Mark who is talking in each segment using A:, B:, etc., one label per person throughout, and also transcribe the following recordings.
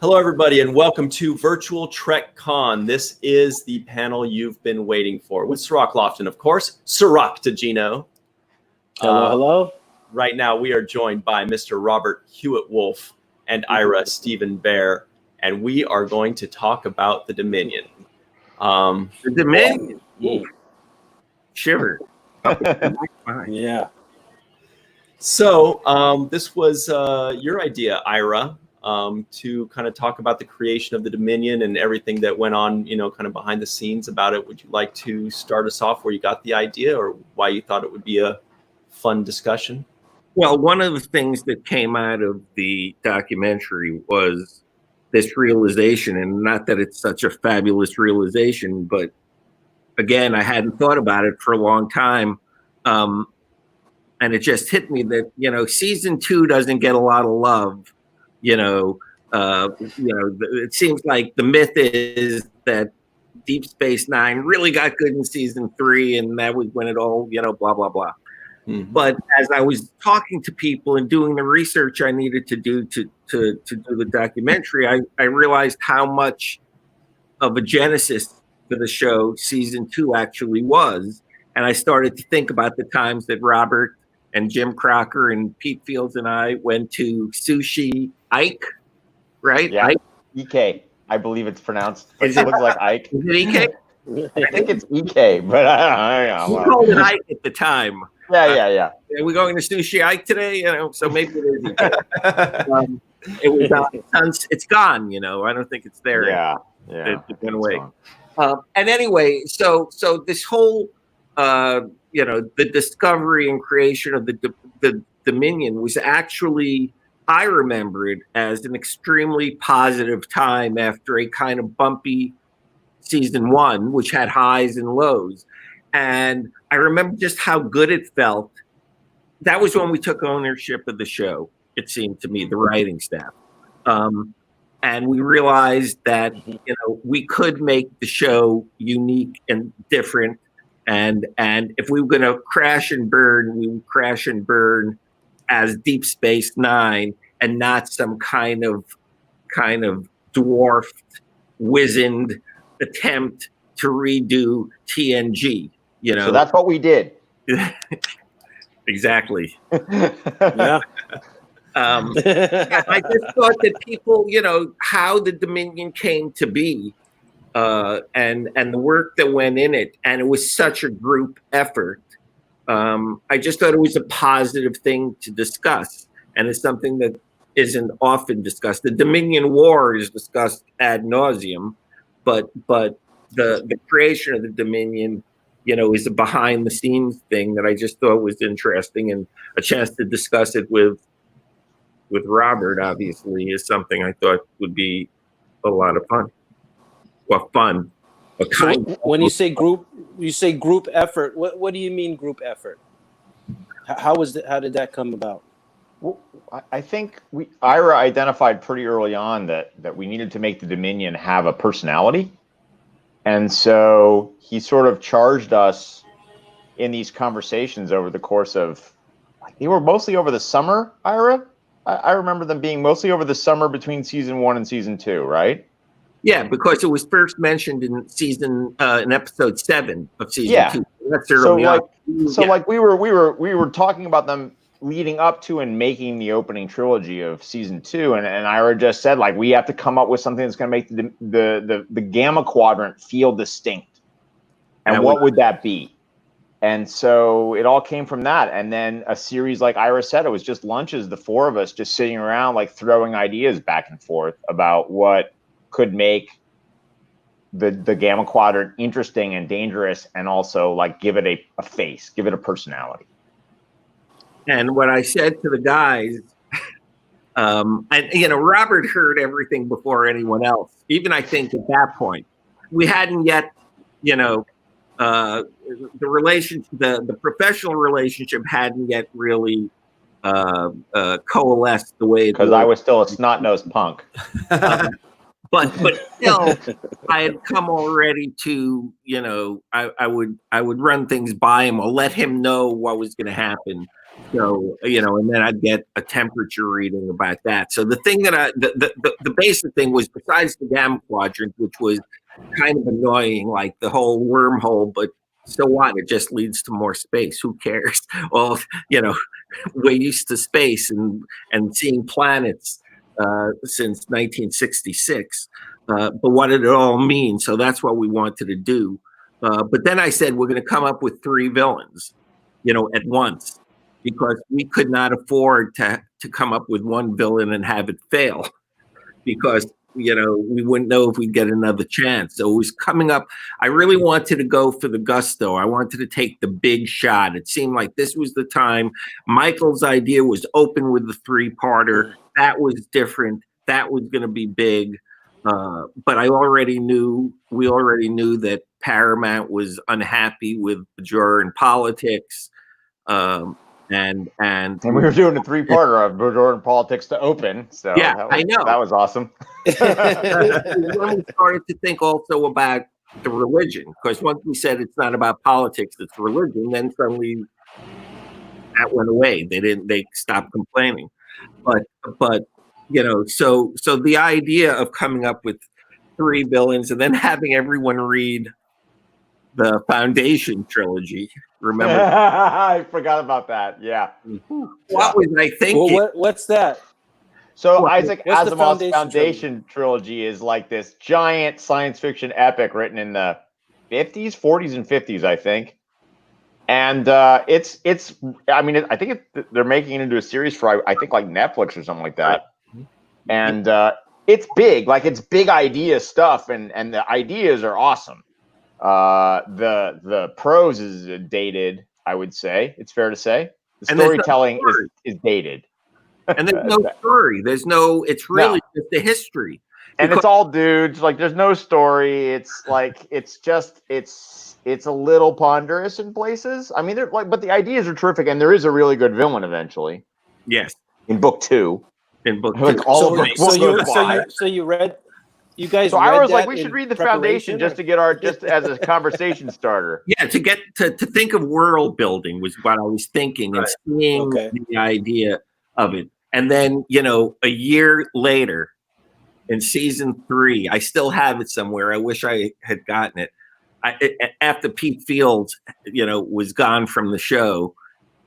A: Hello, everybody, and welcome to Virtual Trek Con. This is the panel you've been waiting for with Sirach Lofton, of course, Sirach to Gino.
B: Hello.
A: Right now, we are joined by Mr. Robert Hewitt Wolfe and Ira Steven Behr, and we are going to talk about the Dominion.
C: The Dominion. Shiver.
B: Yeah.
A: So this was your idea, Ira, to kind of talk about the creation of the Dominion and everything that went on, kind of behind the scenes about it. Would you like to start us off where you got the idea or why you thought it would be a fun discussion?
C: Well, one of the things that came out of the documentary was this realization, and not that it's such a fabulous realization, but again, I hadn't thought about it for a long time. And it just hit me that, season 2 doesn't get a lot of love. It seems like the myth is that Deep Space Nine really got good in season 3, and that was when it all, blah, blah, blah. Mm-hmm. But as I was talking to people and doing the research I needed to do to do the documentary, I realized how much of a genesis for the show season 2 actually was. And I started to think about the times that Robert and Jim Crocker and Pete Fields and I went to Sushi Ike, right?
D: Yeah,
C: Ike?
D: EK. I believe it's pronounced. It looks like Ike.
C: Is it EK?
D: I think it's EK, but I don't know.
C: We called it Ike at the time.
D: Yeah.
C: Are we going to Sushi Ike today? So maybe it is EK. It was. It's gone. I don't think it's there.
D: Yeah.
C: It went away. And anyway, so this whole the discovery and creation of the Dominion was actually, I remember it as an extremely positive time after a kind of bumpy season 1, which had highs and lows. And I remember just how good it felt. That was when we took ownership of the show, it seemed to me, the writing staff. And we realized that, we could make the show unique and different. And if we were going to crash and burn, we would crash and burn as Deep Space Nine and not some kind of dwarfed, wizened attempt to redo TNG.
D: So that's what we did.
C: Exactly.
B: Yeah.
C: I just thought that people, how the Dominion came to be. And the work that went in it, and it was such a group effort. I just thought it was a positive thing to discuss, and it's something that isn't often discussed. The Dominion War is discussed ad nauseum, but the creation of the Dominion, is a behind the scenes thing that I just thought was interesting, and a chance to discuss it with Robert, obviously, is something I thought would be a lot of fun. Well, fun.
B: When you say group effort. What do you mean group effort? How did that come about?
D: Well, I think Ira identified pretty early on that we needed to make the Dominion have a personality, and so he sort of charged us in these conversations over the course of. They were mostly over the summer, Ira. I remember them being mostly over the summer between season 1 and season 2, right?
C: Yeah, because it was first mentioned in episode 7 of season 2. That's early on.
D: We were talking about them leading up to and making the opening trilogy of season 2, and Ira just said we have to come up with something that's going to make the Gamma Quadrant feel distinct. And what would that be? And so it all came from that. And then a series, like Ira said, it was just lunches, the 4 of us just sitting around throwing ideas back and forth about what could make the Gamma Quadrant interesting and dangerous, and also give it a face, give it a personality.
C: And what I said to the guys, Robert heard everything before anyone else. Even I think at that point, we hadn't yet, the professional relationship hadn't yet really coalesced the way.
D: Because I was still a snot-nosed punk.
C: But still, I had come already to, I would run things by him or let him know what was going to happen. So, and then I'd get a temperature reading about that. So the thing that the basic thing was, besides the gamma quadrant, which was kind of annoying, like the whole wormhole, but so what? It just leads to more space. Who cares? Well, we're used to space and seeing planets since 1966. But what did it all mean? So that's what we wanted to do. But then I said, we're going to come up with 3 villains, at once, because we could not afford to come up with one villain and have it fail, because we wouldn't know if we'd get another chance. So it was coming up. I really wanted to go for the gusto. I wanted to take the big shot. It seemed like this was the time. Michael's idea was open with the 3-parter. That was different. That was going to be big. But we already knew that Paramount was unhappy with Bajor in politics. And we
D: were doing a 3-parter of Bajor in politics to open. So
C: I know
D: that was awesome.
C: When we started to think also about the religion, because once we said it's not about politics, it's religion, then suddenly that went away. They stopped complaining. But so the idea of coming up with 3 villains and then having everyone read the Foundation trilogy. Remember?
D: I forgot about that. Yeah.
C: What was I thinking?
B: Well, what's that?
D: So Isaac Asimov's Foundation trilogy is like this giant science fiction epic written in the 40s and 50s, I think. And it's. I mean, I think they're making it into a series for, I think, like Netflix or something like that. And it's big, like it's big idea stuff, and the ideas are awesome. The prose is dated, I would say. It's fair to say. The storytelling is dated.
C: And there's no story. It's really just the history.
D: And it's all dudes. Like, there's no story. It's like, it's a little ponderous in places. I mean, but the ideas are terrific, and there is a really good villain eventually.
C: Yes.
D: In book 2.
C: Like
D: all of them.
B: So you read. You guys.
D: So I was like, we should read the Foundation just to get just as a conversation starter.
C: Yeah, to get to think of world building was what I was thinking, and seeing the idea of it. And then, a year later, in season 3, I still have it somewhere. I wish I had gotten it. After Pete Fields, was gone from the show,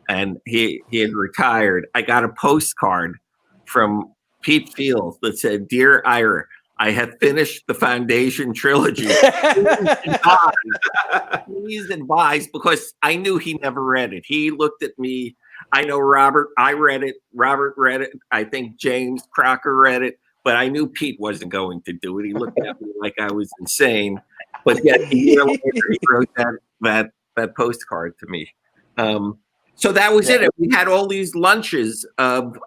C: and he had retired, I got a postcard from Pete Fields that said, "Dear Ira, I have finished the Foundation trilogy. Please advise," because I knew he never read it. He looked at me. I know Robert. I read it. Robert read it. I think James Crocker read it. But I knew Pete wasn't going to do it. He looked at me like I was insane. But yet a year later, he wrote that postcard to me. So that was it. We had all these lunches of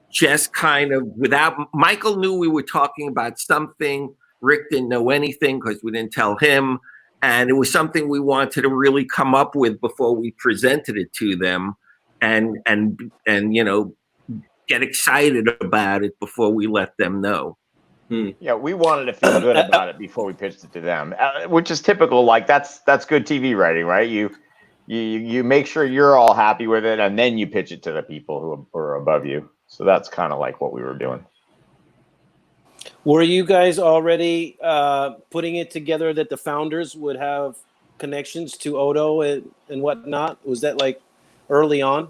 C: just kind of without. Michael knew we were talking about something. Rick didn't know anything because we didn't tell him. And it was something we wanted to really come up with before we presented it to them, and get excited about it before we let them know.
D: Yeah, we wanted to feel good about it before we pitched it to them, which is typical. Like that's good TV writing, right? You make sure you're all happy with it, and then you pitch it to the people who are above you. So that's kind of like what we were doing.
B: Were you guys already putting it together that the founders would have connections to Odo and whatnot? Was that like early on?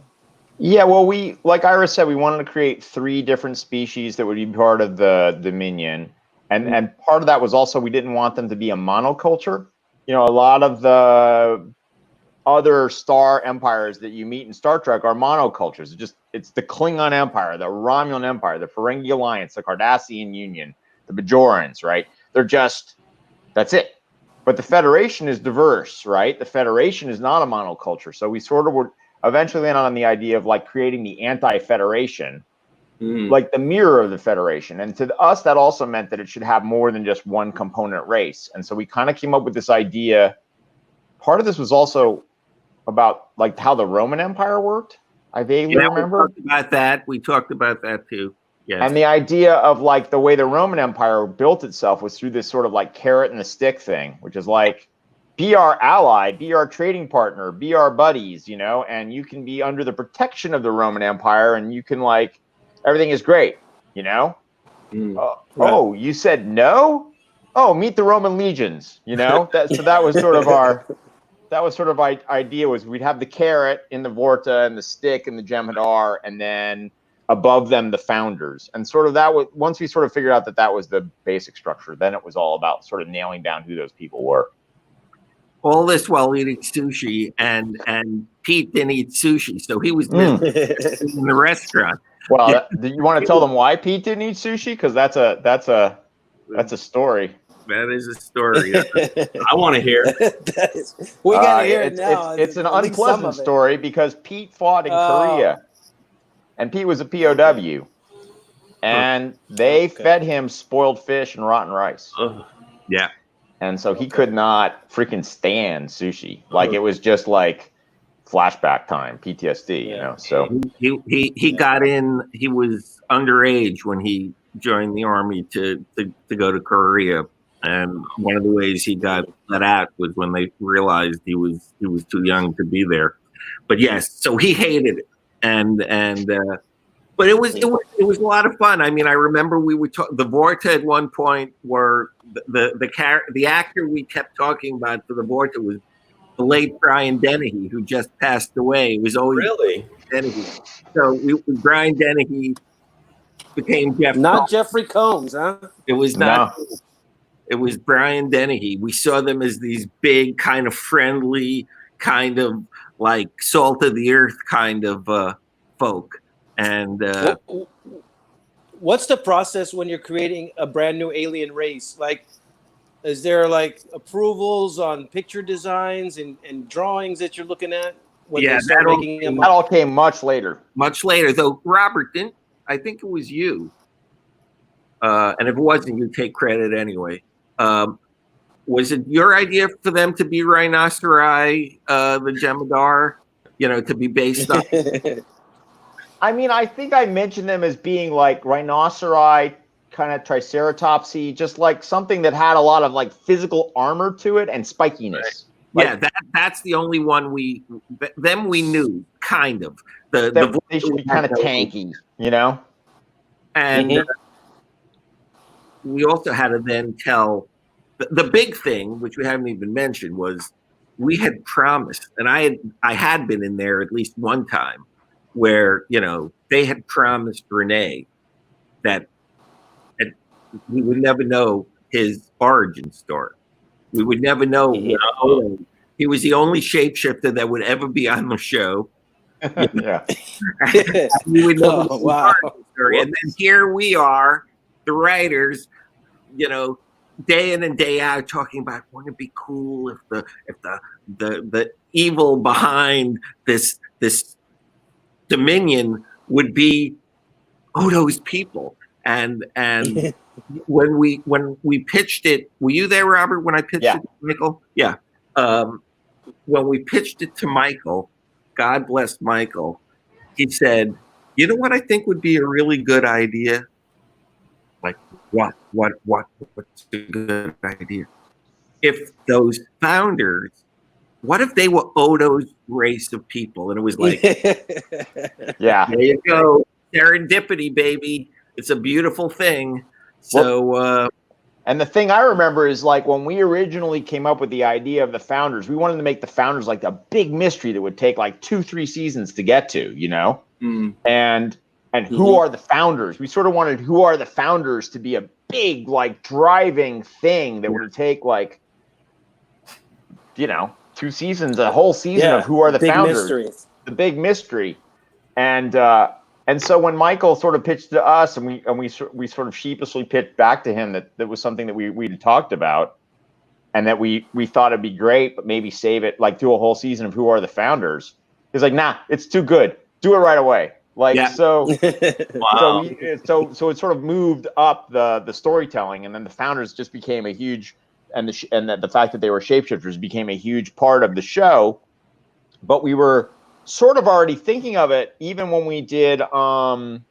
D: Yeah, well, like Ira said, we wanted to create 3 different species that would be part of the Dominion. And part of that was also we didn't want them to be a monoculture. A lot of the other star empires that you meet in Star Trek are monocultures. It's the Klingon Empire, the Romulan Empire, the Ferengi Alliance, the Cardassian Union, the Bajorans, right? That's it. But the Federation is diverse, right? The Federation is not a monoculture. So we sort of would eventually land on the idea of like creating the anti-Federation, like the mirror of the Federation. And to us, that also meant that it should have more than just one component race. And so we kind of came up with this idea. Part of this was also about like how the Roman Empire worked. I vaguely remember.
C: We talked about that too. Yes.
D: And the idea of like the way the Roman Empire built itself was through this sort of like carrot and the stick thing, which is like be our ally, be our trading partner, be our buddies, you know, and you can be under the protection of the Roman Empire, and you can like everything is great, you know.
A: Right.
D: Oh, you said no? Oh, meet the Roman legions, you know. That was sort of our idea was we'd have the carrot in the Vorta and the stick in the Jem'Hadar, and then above them the founders, and sort of that was once we sort of figured out that was the basic structure. Then it was all about sort of nailing down who those people were.
C: All this while eating sushi, and Pete didn't eat sushi, so he was in the restaurant.
D: Well, do you want to tell them why Pete didn't eat sushi? Because that's a story.
C: That is a story.
A: I want to hear.
B: We got to hear it now.
D: It's an unpleasant story because Pete fought in Korea, and Pete was a POW, and they fed him spoiled fish and rotten rice.
C: Yeah.
D: And so he could not freaking stand sushi. Like it was just like flashback time, PTSD, you know. So
C: he got in. He was underage when he joined the army to go to Korea, and one of the ways he got let out was when they realized he was too young to be there. But yes, so he hated it, but it was a lot of fun. I mean, I remember we would talk the Vorta at one point where the actor we kept talking about for the Vorta was the late Brian Dennehy, who just passed away. It was always
A: Really
C: Dennehy. So Brian Dennehy became Jeff.
B: Not Jeffrey Combs, huh?
C: It was not. No. It was Brian Dennehy. We saw them as these big, kind of friendly, kind of like salt of the earth kind of folk. And
B: what's the process when you're creating a brand new alien race? Like, is there like approvals on picture designs and drawings that you're looking at?
D: That all came much later.
C: Much later, though. Robert, I think it was you. And if it wasn't, you take credit anyway. Was it your idea for them to be rhinoceri, the Jem'Hadar, to be based on?
D: I mean, I think I mentioned them as being like rhinoceri, kind of triceratopsy, just like something that had a lot of like physical armor to it and spikiness.
C: Right. Yeah, that's the only one we knew, kind of.
D: They should be kind of tanky,
C: And we also had to then tell the big thing, which we haven't even mentioned, was we had promised, and I had been in there at least one time, where they had promised Renee that we would never know his origin story. We would never know. He was the only shapeshifter that would ever be on the show.
D: Yeah.
C: We would never know his origin story. And then here we are, the writers, day in and day out, talking about wouldn't it be cool if the evil behind this Dominion would be Odo's people. And when we pitched it, were you there, Robert, when I pitched it to Michael? Yeah. When we pitched it to Michael, God bless Michael, he said, "You know what I think would be a really good idea?" Like, what's a good idea? If those founders, what if they were Odo's race of people? And it was like,
D: yeah,
C: there you go. Serendipity, baby. It's a beautiful thing. So,
D: and the thing I remember is like when we originally came up with the idea of the founders, we wanted to make the founders like a big mystery that would take like 2-3 seasons to get to, and who are the founders? We sort of wanted who are the founders to be a big like driving thing that would take like, 2 seasons, a whole season of who are the founders, the big mystery. And so when Michael sort of pitched to us, and we sort of sheepishly pitched back to him that was something that we'd talked about, and that we thought it'd be great, but maybe save it, like do a whole season of who are the founders. He's like, nah, it's too good. Do it right away. So
A: wow.
D: so it sort of moved up the storytelling, and then the founders just became a huge, and the fact that they were shapeshifters became a huge part of the show. But we were sort of already thinking of it even when we did the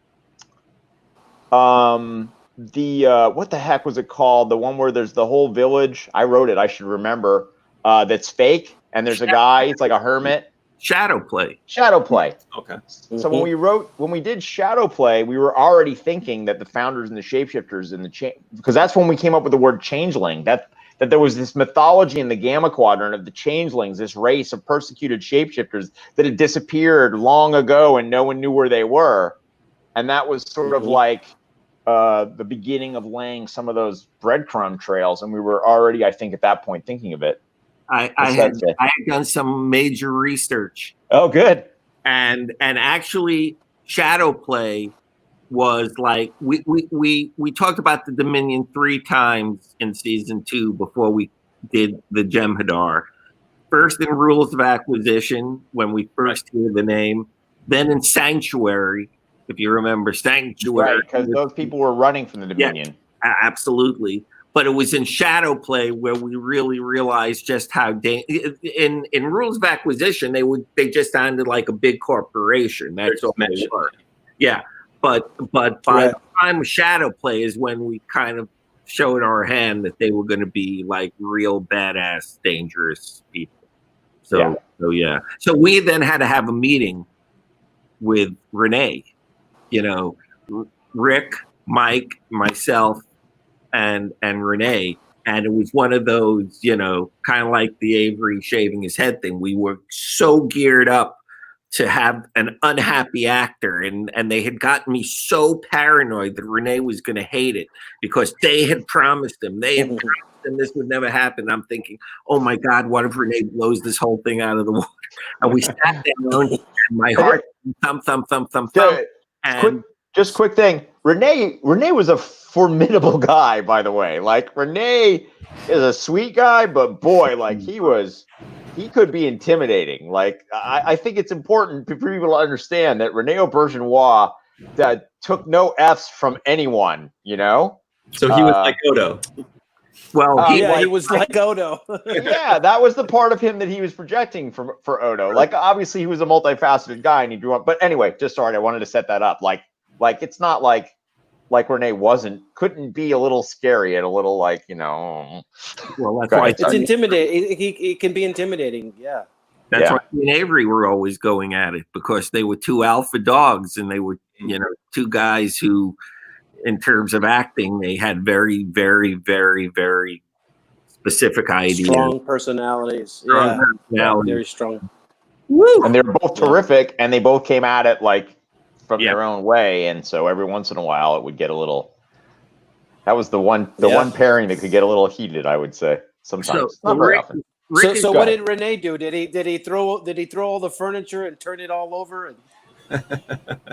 D: what the heck was it called? The one where there's the whole village. I wrote it. I should remember. that's fake, and there's a guy. It's like a hermit.
C: Shadow play.
A: Okay.
D: So when we did Shadow Play, we were already thinking that the founders and the shapeshifters and because that's when we came up with the word changeling. That there was this mythology in the Gamma Quadrant of the changelings, this race of persecuted shapeshifters that had disappeared long ago and no one knew where they were, and that was sort of like the beginning of laying some of those breadcrumb trails. And we were already, I think, at that point thinking of it.
C: I had done some major research.
D: Oh, good.
C: And actually, Shadow Play was like we talked about the Dominion 3 times in season 2 before we did the Jem'Hadar. First in Rules of Acquisition when we first hear the name, then in Sanctuary, if you remember Sanctuary,
D: right? Because those people were running from the Dominion.
C: Yeah, absolutely. But it was in Shadow Play where we really realized just how in Rules of Acquisition they just sounded like a big corporation. That's all they were. Yeah, but by the time of Shadow Play is when we kind of showed our hand that they were going to be like real badass, dangerous people. So so we then had to have a meeting with Renee. You know, Rick, Mike, myself, and Renee, and it was one of those, you know, kind of like the Avery shaving his head thing. We were so geared up to have an unhappy actor, and they had gotten me so paranoid that Renee was going to hate it because they had promised him, this would never happen. I'm thinking, oh my God, what if Renee blows this whole thing out of the water? And we sat down, and my heart thump. And
D: quick thing. Renee was a formidable guy, by the way. Like, Renee is a sweet guy, but boy, like he could be intimidating. Like, I think it's important for people to understand that Rene Aubergenois that took no F's from anyone, you know?
A: So he was like Odo.
C: Well,
B: he was like Odo.
D: Yeah, that was the part of him that he was projecting for Odo. Like, obviously he was a multifaceted guy and he drew up, but anyway, just sorry, I wanted to set that up. Like it's not like Renee couldn't be a little scary and a little like, you know.
C: Well, that's why
B: it's intimidating. He can be intimidating. Yeah.
C: That's why me and Avery were always going at it, because they were two alpha dogs and they were, you know, two guys who, in terms of acting, they had very, very, very, very specific ideas.
B: Strong personalities. Very strong.
D: Woo! And they were both terrific, and they both came at it like from their own way, and so every once in a while it would get a little. That was the one pairing that could get a little heated, I would say. Sometimes, not very often.
B: So what did Renee do? Did he throw all the furniture and turn it all over? And...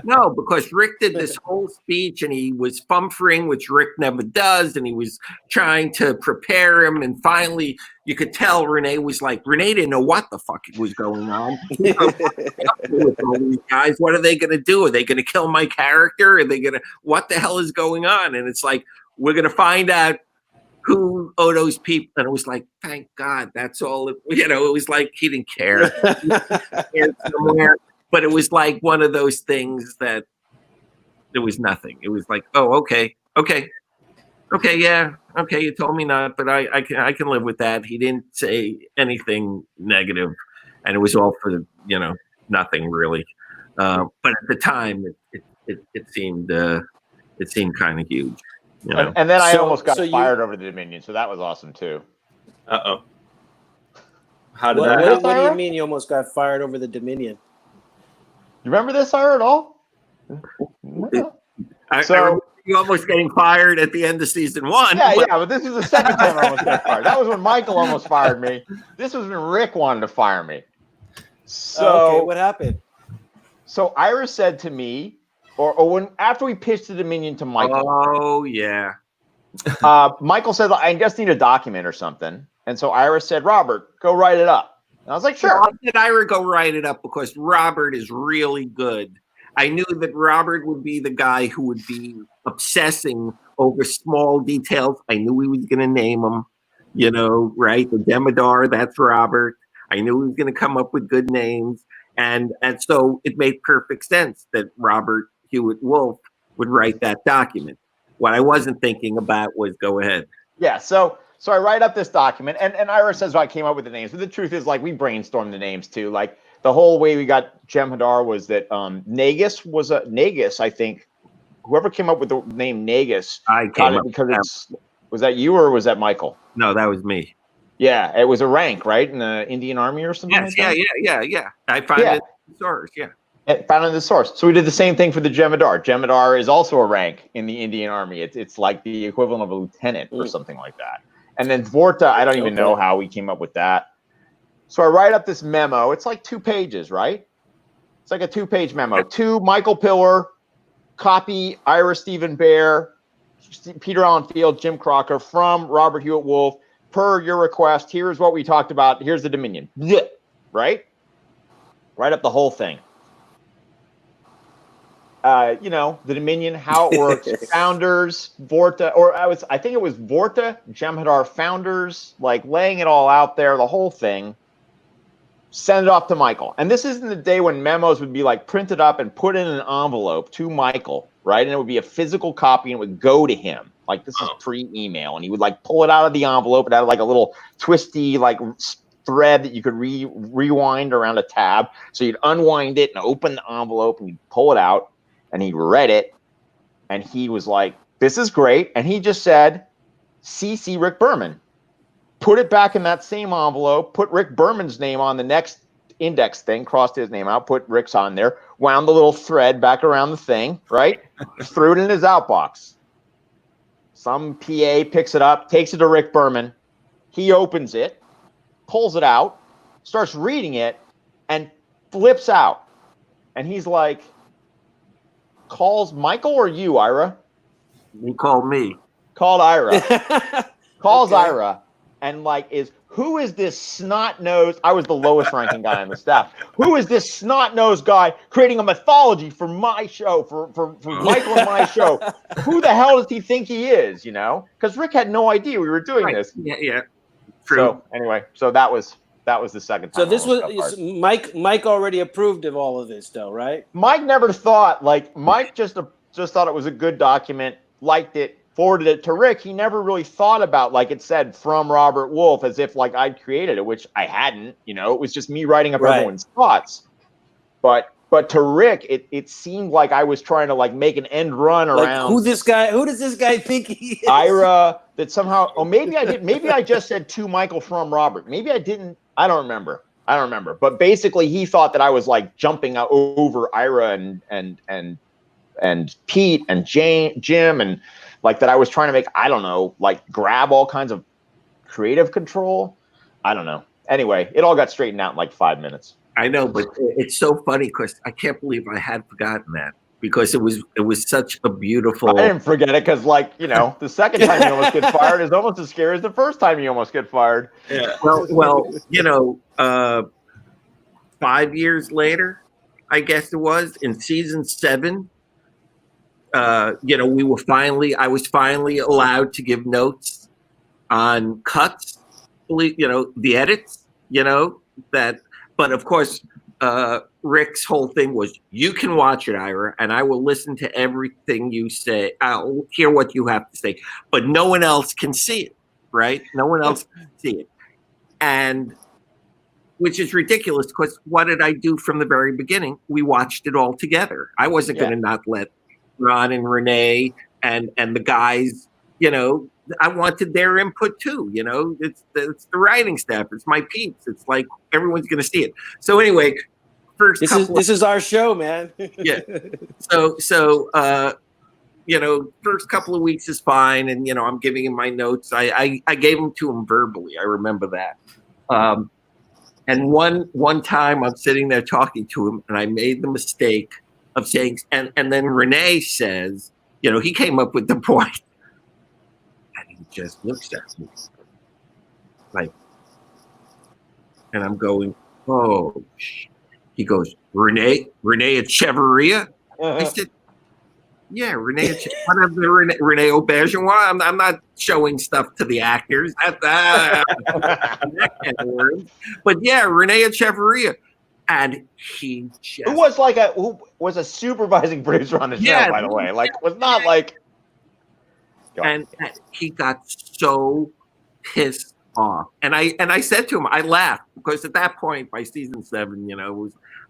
C: No, because Rick did this whole speech and he was fumfering, which Rick never does, and he was trying to prepare him. And finally, you could tell Renee didn't know what the fuck was going on. Guys, what are they going to do? Are they going to kill my character? Are they going to? What the hell is going on? And it's like, we're going to find out who Odo's people. And it was like, thank God, that's all. You know, it was like he didn't care. But it was like one of those things that there was nothing. It was like, oh, okay, yeah, okay. You told me not, but I can live with that. He didn't say anything negative, and it was all for nothing really. But at the time, it seemed kind of huge. You know?
D: And then I almost got fired over the Dominion, so that was awesome too.
A: Uh-oh. How did that?
B: What do you mean you almost got fired over the Dominion?
D: You remember this, Ira, at all?
C: I remember you almost getting fired at the end of season 1.
D: Yeah, but this is the second time I almost got fired. That was when Michael almost fired me. This was when Rick wanted to fire me. So
B: what happened?
D: So Ira said to me, or when after we pitched the Dominion to Michael.
C: Oh yeah.
D: Michael said, I just need a document or something. And so Ira said, Robert, go write it up. And I was like, sure.
C: Why did Ira go write it up? Because Robert is really good. I knew that Robert would be the guy who would be obsessing over small details. I knew he was going to name them, right? The Demodar, that's Robert. I knew he was going to come up with good names. And so it made perfect sense that Robert Hewitt Wolfe would write that document. What I wasn't thinking about was, go ahead.
D: Yeah, so So I write up this document, and Ira says I came up with the names, but the truth is, like, we brainstormed the names too. Like, the whole way we got Jem'Hadar was that Nagus, I think. Whoever came up with the name Nagus got it because was that you or was that Michael?
C: No, that was me.
D: Yeah, it was a rank, right, in the Indian Army or something.
C: Yes,
D: like that?
C: yeah. I found it in the source. Yeah.
D: Found in the source. So we did the same thing for the Jem'Hadar. Jem'Hadar is also a rank in the Indian Army. It's like the equivalent of a lieutenant or something like that. And then Vorta, I don't even know how we came up with that. So I write up this memo. It's like 2 pages, right? It's like a 2-page memo. To Michael Pillar, copy Ira Steven Behr, Peter Allen Field, Jim Crocker, from Robert Hewitt Wolfe. Per your request, here's what we talked about. Here's the Dominion. Right? Write up the whole thing. The Dominion, how it works, founders, Vorta, or I think it was Vorta, Jem'Hadar founders, like laying it all out there, the whole thing. Send it off to Michael. And this isn't the day when memos would be like printed up and put in an envelope to Michael, right? And it would be a physical copy and it would go to him. Like, this is pre-email. And he would like pull it out of the envelope and have like a little twisty like thread that you could rewind around a tab. So you'd unwind it and open the envelope and you'd pull it out. And he read it, and he was like, this is great. And he just said, CC Rick Berman. Put it back in that same envelope, put Rick Berman's name on the next index thing, crossed his name out, put Rick's on there, wound the little thread back around the thing, right? Threw it in his outbox. Some PA picks it up, takes it to Rick Berman. He opens it, pulls it out, starts reading it, and flips out. And he's like, calls Michael or you, Ira?
C: He called me.
D: Called Ira. Calls Ira and like who is this snot-nosed? I was the lowest ranking guy on the staff. Who is this snot-nosed guy creating a mythology for my show, for Michael and my show? Who the hell does he think he is, Because Rick had no idea we were doing this.
C: Yeah. True.
D: So anyway, that was the second time.
B: So this was Mike already approved of all of this, though, right?
D: Mike never thought, Mike just thought it was a good document, liked it, forwarded it to Rick. He never really thought about, like it said, from Robert Wolfe, as if like I'd created it, which I hadn't. It was just me writing up everyone's thoughts. But to Rick, it seemed like I was trying to like make an end run around.
B: Who does this guy think he is?
D: Ira, that somehow, maybe I did. Maybe I just said to Michael from Robert. Maybe I didn't. I don't remember. But basically, he thought that I was like jumping out over Ira and Pete and Jim, and like that I was trying to make, I don't know, like grab all kinds of creative control. I don't know. Anyway, it all got straightened out in like 5 minutes.
C: I know, but it's so funny because I can't believe I had forgotten that, because it was such a beautiful.
D: I didn't forget it because, like, the second time you almost get fired is almost as scary as the first time you almost get fired.
C: Yeah. Well, 5 years later, I guess it was in season 7. I was finally allowed to give notes on cuts, the edits, that. But of course, Rick's whole thing was, you can watch it, Ira, and I will listen to everything you say. I'll hear what you have to say, but no one else can see it, right? No one else can see it. And which is ridiculous, because what did I do from the very beginning? We watched it all together. I wasn't going to not let Ron and Renee and the guys, I wanted their input too. It's the writing staff. It's my peeps. It's like everyone's going to see it. So anyway,
B: this is our show, man.
C: Yeah. So first couple of weeks is fine, and I'm giving him my notes. I gave them to him verbally. I remember that. And one time I'm sitting there talking to him, and I made the mistake of saying, and then Renee says, he came up with the point. He just looks at me like, and I'm going, oh, he goes, Renee Echeverria? I said, yeah, Renee Auberginois. I'm not showing stuff to the actors. That kind of word. But yeah, Renee Echeverria. And he just,
D: who was a supervising producer on the show, by the way. Like, was not like.
C: And he got so pissed off. And I said to him, I laughed because at that point by season 7,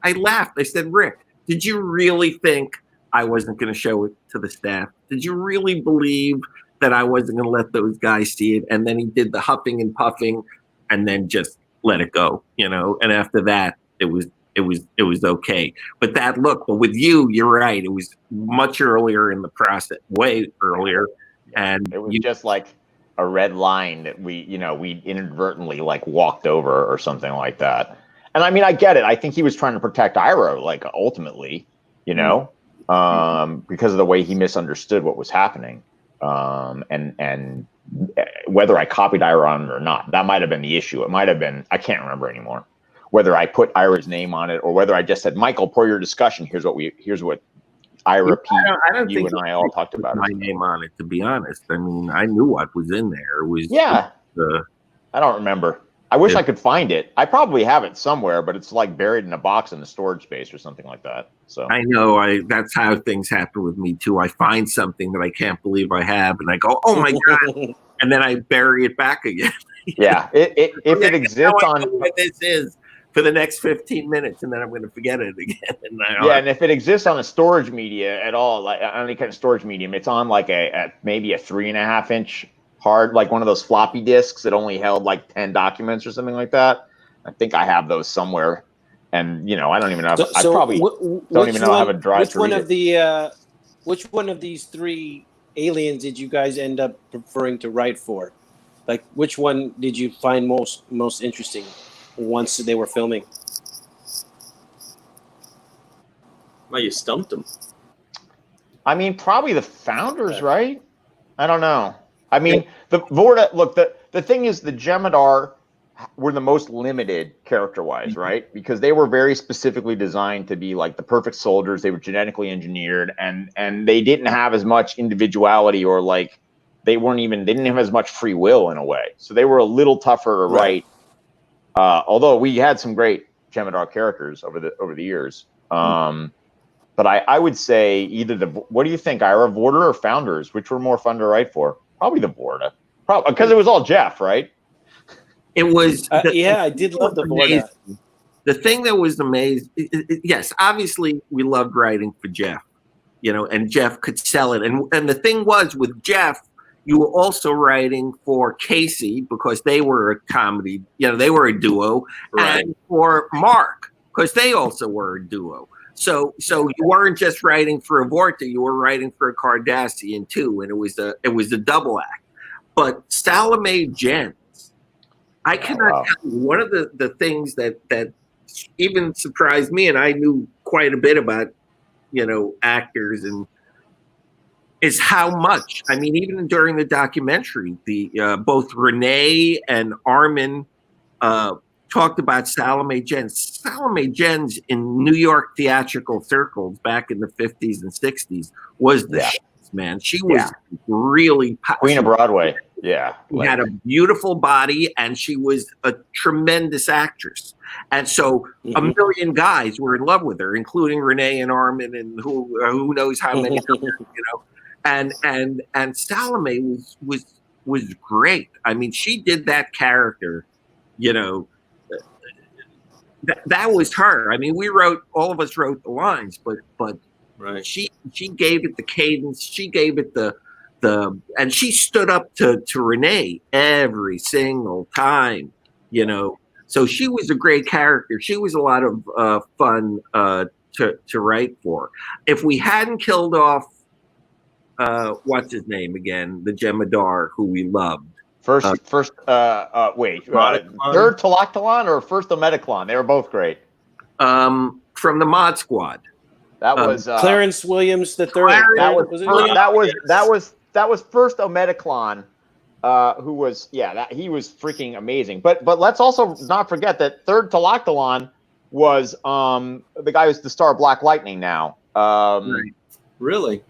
C: I laughed. I said, Rick, did you really think I wasn't going to show it to the staff? Did you really believe that I wasn't going to let those guys see it? And then he did the huffing and puffing and then just let it go, and after that it was okay. But with you, you're right. It was much earlier in the process, way earlier. And
D: it was just like a red line that we inadvertently like walked over or something like that. And I mean, I get it. I think he was trying to protect Ira, like ultimately, because of the way he misunderstood what was happening. And whether I copied Ira on it or not, that might have been the issue. It might have been, I can't remember anymore, whether I put Ira's name on it or whether I just said, Michael, per your discussion, here's what Ira, Pete, you and I all talked about.
C: My name on it, to be honest. I mean, I knew what was in there. It was
D: I don't remember. I wish I could find it. I probably have it somewhere, but it's like buried in a box in the storage space or something like that. So
C: I know that's how things happen with me too. I find something that I can't believe I have, and I go, "Oh my god!" and then I bury it back again.
D: Yeah, if it exists on
C: what this is for the next 15 minutes, and then I'm going to forget it again.
D: And if it exists on a storage media at all, like on any kind of storage medium, it's on like maybe a 3.5 inch hard, like one of those floppy disks that only held like 10 documents or something like that. I think I have those somewhere, and I don't even know. I probably don't even know how to have a drive.
B: Which one of these 3 aliens did you guys end up preferring to write for? Like, which one did you find most interesting once they were filming?
A: Well, you stumped them.
D: I mean, probably the founders, right? I don't know. I mean, the Vorta. Look, the thing is, the Jem'Hadar were the most limited character-wise, right? Because they were very specifically designed to be like the perfect soldiers. They were genetically engineered, and they didn't have as much individuality, or like they didn't have as much free will in a way. So they were a little tougher to write. Although we had some great Jem'Hadar characters over the years. But I would say either what do you think, Ira, Vorta or Founders? Which were more fun to write for? Probably the Vorta. Probably because it was all Jeff, right?
C: It was.
B: I did love the Vorta.
C: The thing that was amazing, yes, obviously we loved writing for Jeff, and Jeff could sell it. And the thing was with Jeff, you were also writing for Casey because they were a comedy, they were a duo,
A: right.
C: And for Mark because they also were a duo. So you weren't just writing for a Vorta, you were writing for a Cardassian too, and it was a double act. But Salome Jens, I cannot tell you, one of the things that even surprised me, and I knew quite a bit about, actors, and is how much. I mean, even during the documentary, both Renee and Armin talked about Salome Jens. Salome Jens in New York theatrical circles back in the 50s and 60s was the shit, man. She was really
D: Queen of Broadway. Yeah.
C: She had a beautiful body, and she was a tremendous actress. And so a million guys were in love with her, including Renee and Armin and who knows how many others, And Salome was great. I mean, she did that character, that was her. I mean, all of us wrote the lines, but
A: right.
C: She gave it the cadence. She gave it and she stood up to Renee every single time, So she was a great character. She was a lot of fun to write for. If we hadn't killed off, what's his name again, the Jem'Hadar who we loved.
D: Third Talaktalon or first Ometaclon? They were both great.
C: From the Mod Squad.
D: That was
B: Clarence Williams the third.
D: That was first Ometaclon, who was he was freaking amazing. But let's also not forget that third Talaktalon was the guy who's the star of Black Lightning now.
A: Really?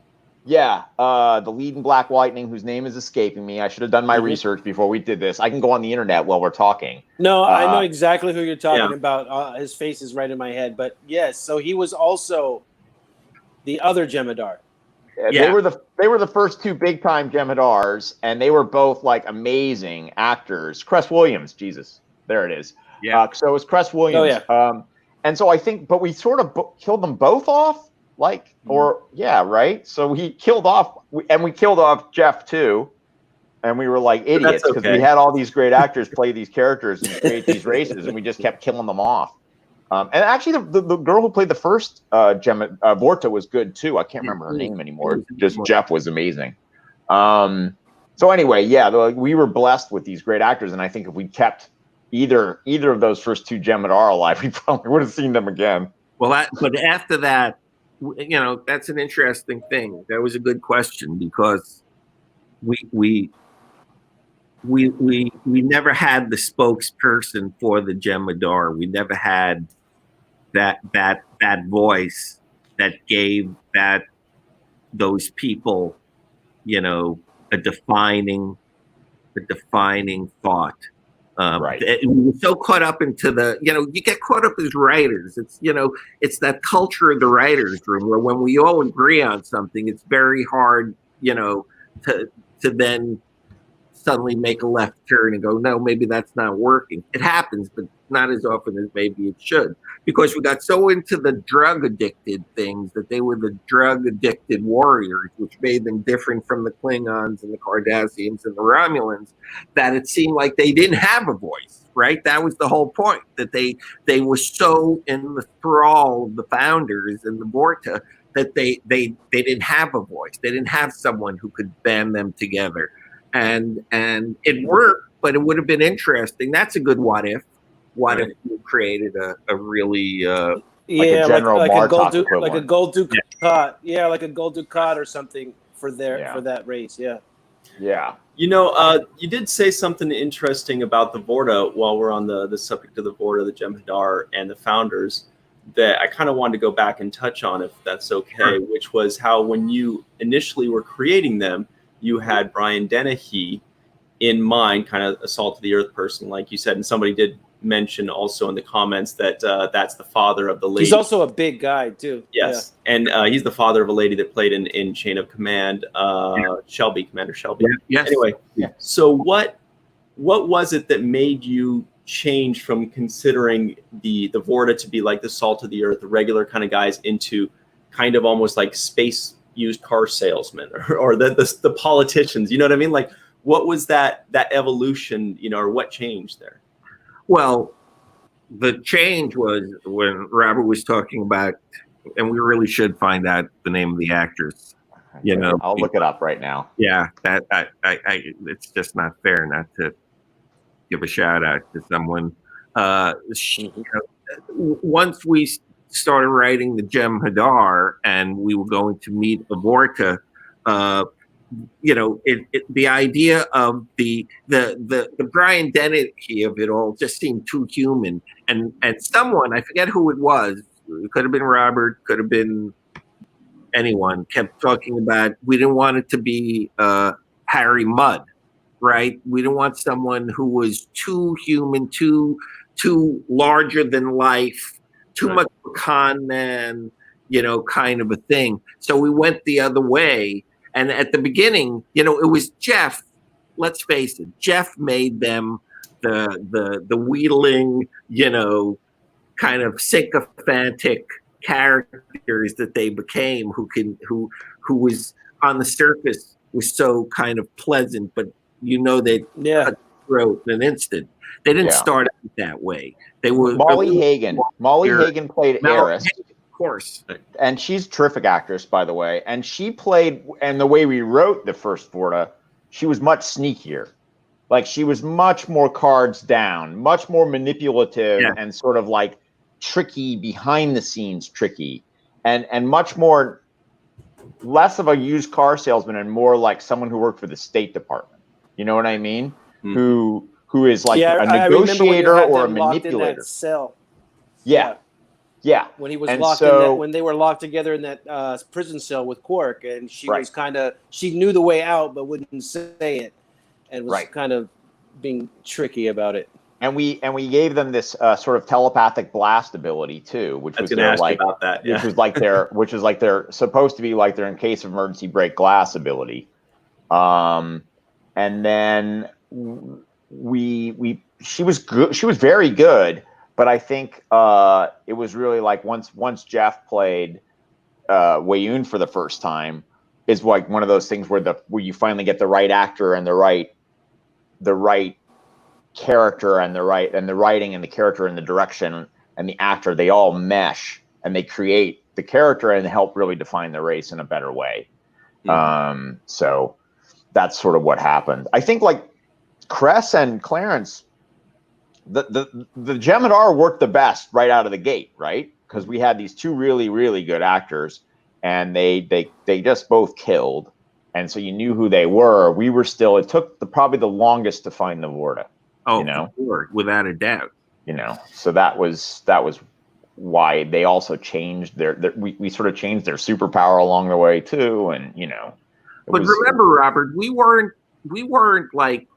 D: Yeah, the lead in Black Lightning, whose name is escaping me. I should have done my research before we did this. I can go on the internet while we're talking.
B: No, I know exactly who you're talking about. His face is right in my head. But yes, so he was also the other Jem'Hadar.
D: They were the first two big time Jem'Hadars, and they were both like amazing actors. Cress Williams, Jesus, there it is.
C: Yeah.
D: So it was Cress Williams.
B: Oh, yeah.
D: And so I think, but we sort of killed them both off, right? So he killed off, and we killed off Jeff too. And we were like idiots because we had all these great actors play these characters and create these races, and we just kept killing them off. And actually, the girl who played the first Vorta was good too. I can't remember her name anymore. Just Jeff was amazing. So anyway, we were blessed with these great actors, and I think if we kept either of those first two Jem'Hadar alive, we probably would have seen them again.
C: Well, but after that, that's an interesting thing. That was a good question because we never had the spokesperson for the Jem'Hadar. We never had that voice that gave those people, a defining thought.
D: Right.
C: We were so caught up into you get caught up as writers. It's that culture of the writers' room where when we all agree on something, it's very hard, to then suddenly make a left turn and go, no, maybe that's not working. It happens, but not as often as maybe it should, because we got so into the drug addicted things that they were the drug addicted warriors, which made them different from the Klingons and the Cardassians and the Romulans, that it seemed like they didn't have a voice, right? That was the whole point, that they were so in the thrall of the founders and the Vorta that they didn't have a voice. They didn't have someone who could band them together. And it worked, but it would have been interesting. That's a good what if. What if you created a really
D: like a Gold Dukat,
B: like a Gold Dukat or something for that race.
D: Yeah.
A: You did say something interesting about the Vorta while we're on the subject of the Vorta, the Jem'Hadar, and the founders, that I kind of wanted to go back and touch on, if that's okay, which was how when you initially were creating them, you had Brian Dennehy in mind, kind of a salt of the earth person, like you said, and somebody did mention also in the comments that that's the father of the lady.
B: He's also a big guy too.
A: Yes, yeah. And he's the father of a lady that played in Chain of Command, Shelby, Commander Shelby.
C: Yeah. Yes.
A: Anyway, so what was it that made you change from considering the Vorta to be like the salt of the earth, the regular kind of guys, into kind of almost like space used car salesmen or the politicians? You know what I mean? Like, what was that evolution, or what changed there?
C: Well, the change was when Robert was talking about, and we really should find out the name of the actors.
D: I'll look it up right now.
C: Yeah, that I it's just not fair not to give a shout out to someone. Once we started writing the Jem'Hadar and we were going to meet a Vorta, the idea of the Brian Dennehy of it all just seemed too human, and someone, I forget who it was, it could have been Robert, could have been anyone, kept talking about we didn't want it to be Harry Mudd, right? We didn't want someone who was too human, too larger than life, too much of a con man, kind of a thing. So we went the other way. And at the beginning, it was Jeff. Let's face it, Jeff made them the wheedling, kind of sycophantic characters that they became, who was on the surface was so kind of pleasant, but they cut throat in an instant. They didn't start out that way. They were
D: Molly Hagan. Molly Hagan played Eris.
C: Course,
D: and she's a terrific actress, by the way, and she played, and the way we wrote the first Vorta, she was much sneakier. Like, she was much more cards down, much more manipulative, and sort of like tricky, behind the scenes tricky, and much more, less of a used car salesman and more like someone who worked for the State Department. You know what I mean? Who is like a negotiator or a manipulator.
B: Cell.
D: Yeah.
B: When he was locked when they were locked together in that prison cell with Quark, and she was she knew the way out but wouldn't say it, and was kind of being tricky about it.
D: And we gave them this sort of telepathic blast ability too, which was their like
A: about that, yeah.
D: which was like their supposed to be like their in case of emergency break glass ability. And then she was good. She was very good, but I think it was really like once Jeff played Wayun for the first time is like one of those things where you finally get the right actor and the right character and the writing and the character and the direction and the actor, they all mesh and they create the character and help really define the race in a better way. So that's sort of what happened. I think like Cress and Clarence, the Jem'Hadar worked the best right out of the gate, right? Because we had these two really, really good actors and they just both killed. And so you knew who they were. We were still, it took probably the longest to find the Vorta.
C: Oh, sure, without a doubt.
D: So that was why they also changed we sort of changed their superpower along the way too, and
C: But remember, Robert, we weren't like,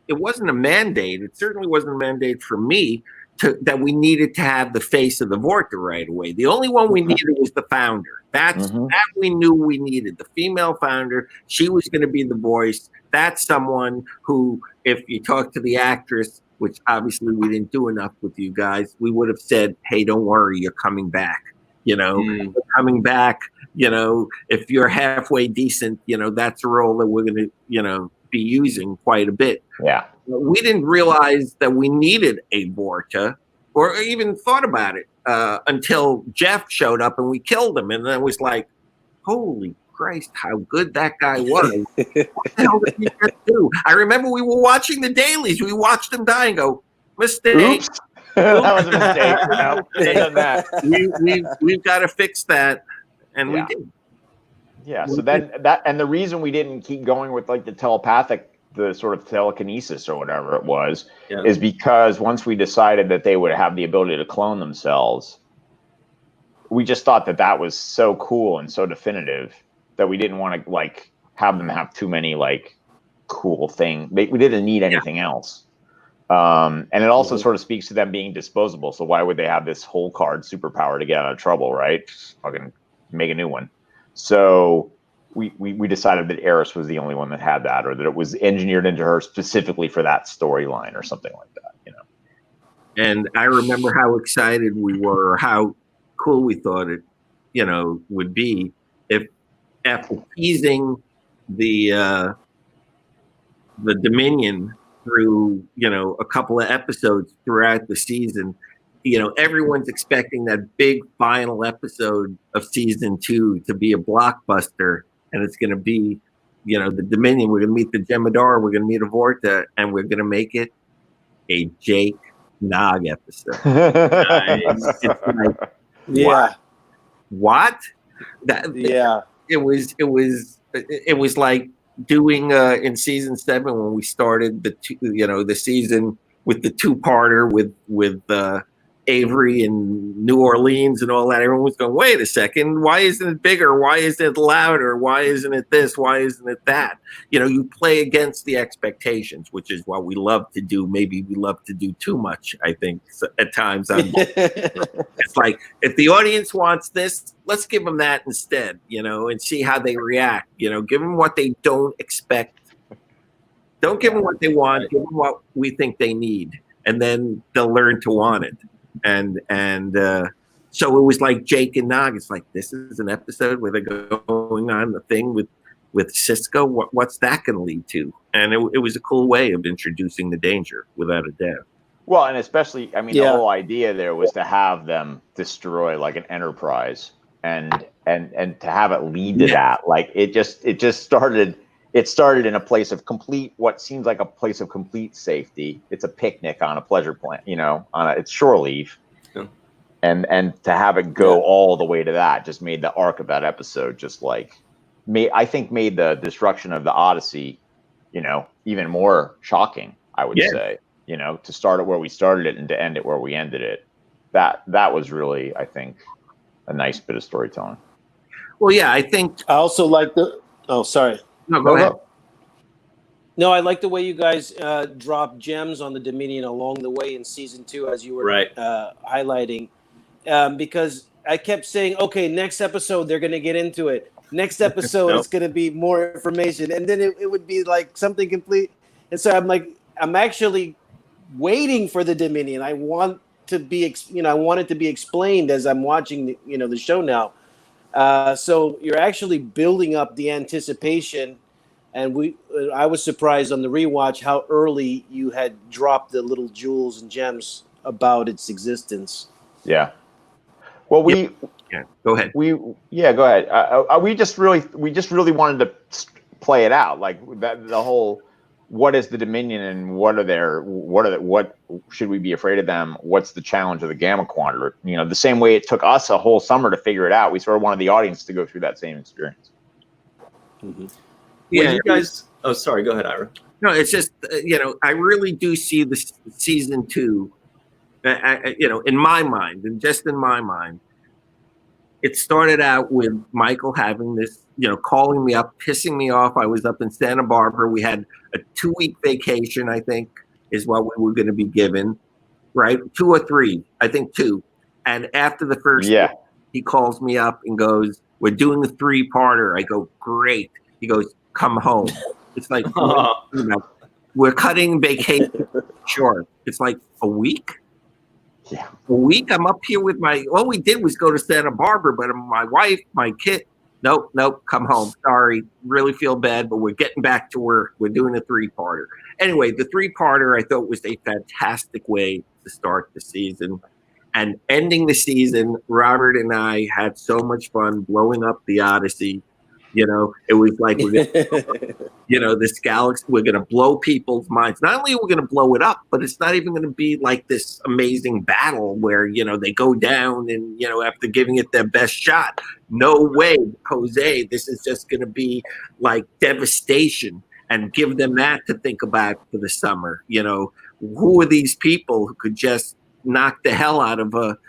C: it wasn't a mandate. It certainly wasn't a mandate for me that we needed to have the face of the Vorta right away. The only one we needed was the founder. That we knew we needed. The female founder, she was going to be the voice. That's someone who, if you talk to the actress, which obviously we didn't do enough with you guys, we would have said, hey, don't worry, you're coming back. You're coming back. If you're halfway decent, that's a role that we're going to, be using quite a bit.
D: Yeah.
C: We didn't realize that we needed a Vorta or even thought about it until Jeff showed up and we killed him. And then it was like, holy Christ, how good that guy was. What the hell did he just do? I remember we were watching the dailies. We watched him die and go, mistake.
D: Oops. That was a mistake. No, that.
C: We've got to fix that. And we did.
D: Yeah. So then and the reason we didn't keep going with like the sort of telekinesis or whatever it was, is because once we decided that they would have the ability to clone themselves, we just thought that was so cool and so definitive that we didn't want to like have them have too many like cool things. We didn't need anything else. And it also sort of speaks to them being disposable. So why would they have this whole card superpower to get out of trouble, right? Just fucking make a new one. So we decided that Eris was the only one that had that, or that it was engineered into her specifically for that storyline or something like that,
C: And I remember how excited we were, or how cool we thought it, would be if after teasing the Dominion through, a couple of episodes throughout the season, everyone's expecting that big final episode of season 2 to be a blockbuster. And it's going to be, the Dominion. We're going to meet the Jem'Hadar. We're going to meet a Vorta, and we're going to make it a Jake Nog episode. What? It was like doing in season 7 when we started the season with the 2-parter with Avery and New Orleans and all that. Everyone was going, wait a second, why isn't it bigger? Why isn't it louder? Why isn't it this? Why isn't it that? You play against the expectations, which is what we love to do. Maybe we love to do too much, I think, at times. It's like, if the audience wants this, let's give them that instead, and see how they react. Give them what they don't expect. Don't give them what they want. Give them what we think they need. And then they'll learn to want it. And so it was like Jake and Nog. It's like, this is an episode where they're going on the thing with Cisco. What's that going to lead to? And it was a cool way of introducing the danger, without a doubt.
D: Well, and especially, the whole idea there was to have them destroy like an Enterprise, and to have it lead to that. Like it just started. It started in a place of what seems like a place of complete safety. It's a picnic on a pleasure plant, it's shore leave. Yeah. And to have it go all the way to that just made the arc of that episode made the destruction of the Odyssey, even more shocking, I would say, to start it where we started it and to end it where we ended it. That was really, I think, a nice bit of storytelling.
C: Well, yeah, I think
B: I also like sorry.
C: No, go ahead.
B: No, I like the way you guys drop gems on the Dominion along the way in season 2, as you were highlighting, because I kept saying, okay, next episode, they're going to get into it. Next episode, it's going to be more information. And then it would be like something complete. And so I'm like, I'm actually waiting for the Dominion. I want to be, I want it to be explained as I'm watching the show now. So you're actually building up the anticipation. And I was surprised on the rewatch how early you had dropped the little jewels and gems about its existence.
D: Yeah. Well,
C: go ahead.
D: Go ahead. We just really wanted to play it out, like the whole. What is the Dominion, and what should we be afraid of them? What's the challenge of the Gamma Quadrant? The same way it took us a whole summer to figure it out. We sort of wanted the audience to go through that same experience.
A: Mm-hmm. Yeah, you guys. Oh, sorry. Go ahead, Ira.
C: No, it's just I really do see the season 2. In my mind, and just in my mind, it started out with Michael having this, calling me up, pissing me off. I was up in Santa Barbara. We had a 2-week vacation, I think, is what we were going to be given, right? 2 or 3, I think 2. And after the first week, he calls me up and goes, "We're doing a 3-parter." I go, "Great." He goes, "Come home." It's like, we're cutting vacation short. It's like a week.
D: Yeah.
C: A week. I'm up here with all we did was go to Santa Barbara, but my wife, my kid, nope, come home. Sorry. Really feel bad, but we're getting back to work. We're doing a 3-parter. Anyway, the 3-parter I thought was a fantastic way to start the season. And ending the season, Robert and I had so much fun blowing up the Odyssey. It was like, we're gonna, this galaxy, we're going to blow people's minds. Not only are we going to blow it up, but it's not even going to be like this amazing battle where, they go down and, after giving it their best shot. No way, Jose, this is just going to be like devastation, and give them that to think about for the summer. Who are these people who could just knock the hell out of the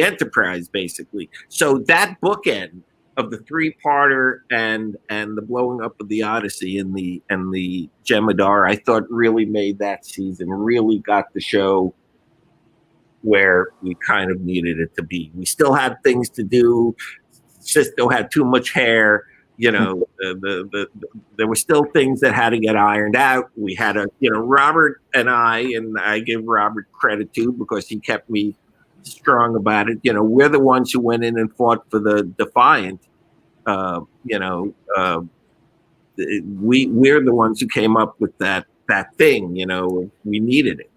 C: Enterprise, basically? So that bookend of the 3-parter and the blowing up of the Odyssey and the Jemadar, I thought really made that season, really got the show where we kind of needed it to be. We still had things to do. Sisto had too much hair. There were still things that had to get ironed out. We had Robert and I give Robert credit too, because he kept me strong about it. We're the ones who went in and fought for the Defiant. We're the ones who came up with that thing. We needed it.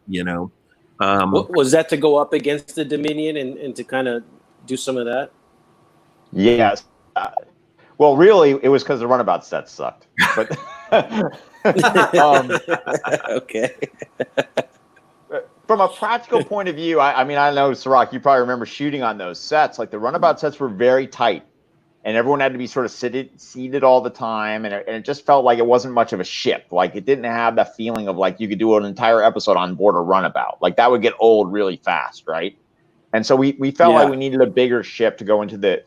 B: Was that to go up against the Dominion and to kind of do some of that?
D: Yes. Well, really, it was because the runabout set sucked. But
B: okay.
D: From a practical point of view, I know, Sirach, you probably remember shooting on those sets. Like, the runabout sets were very tight, and everyone had to be sort of seated all the time, and it just felt like it wasn't much of a ship. Like, it didn't have that feeling of like you could do an entire episode on board a runabout. Like, that would get old really fast, right? And so we felt like we needed a bigger ship to go into the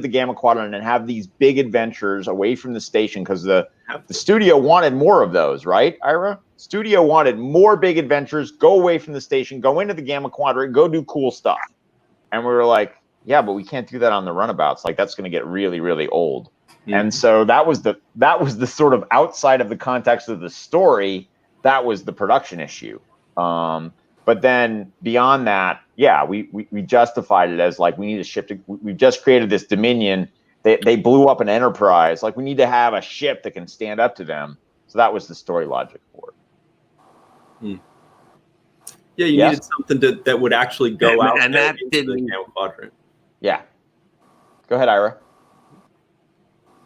D: Gamma Quadrant and have these big adventures away from the station, because the studio wanted more of those, right, Ira? Studio wanted more big adventures, go away from the station, go into the Gamma Quadrant, go do cool stuff. And we were like, yeah, but we can't do that on the runabouts. Like, that's going to get really, really old. Mm-hmm. And so that was the sort of outside of the context of the story, that was the production issue. But then beyond that, we justified it as like, we need a ship we just created this Dominion. They blew up an Enterprise. Like, we need to have a ship that can stand up to them. So that was the story logic for it.
A: Yeah, you needed something that would actually go out
C: and that
A: into the Gamma Quadrant.
D: Yeah. Go ahead, Ira.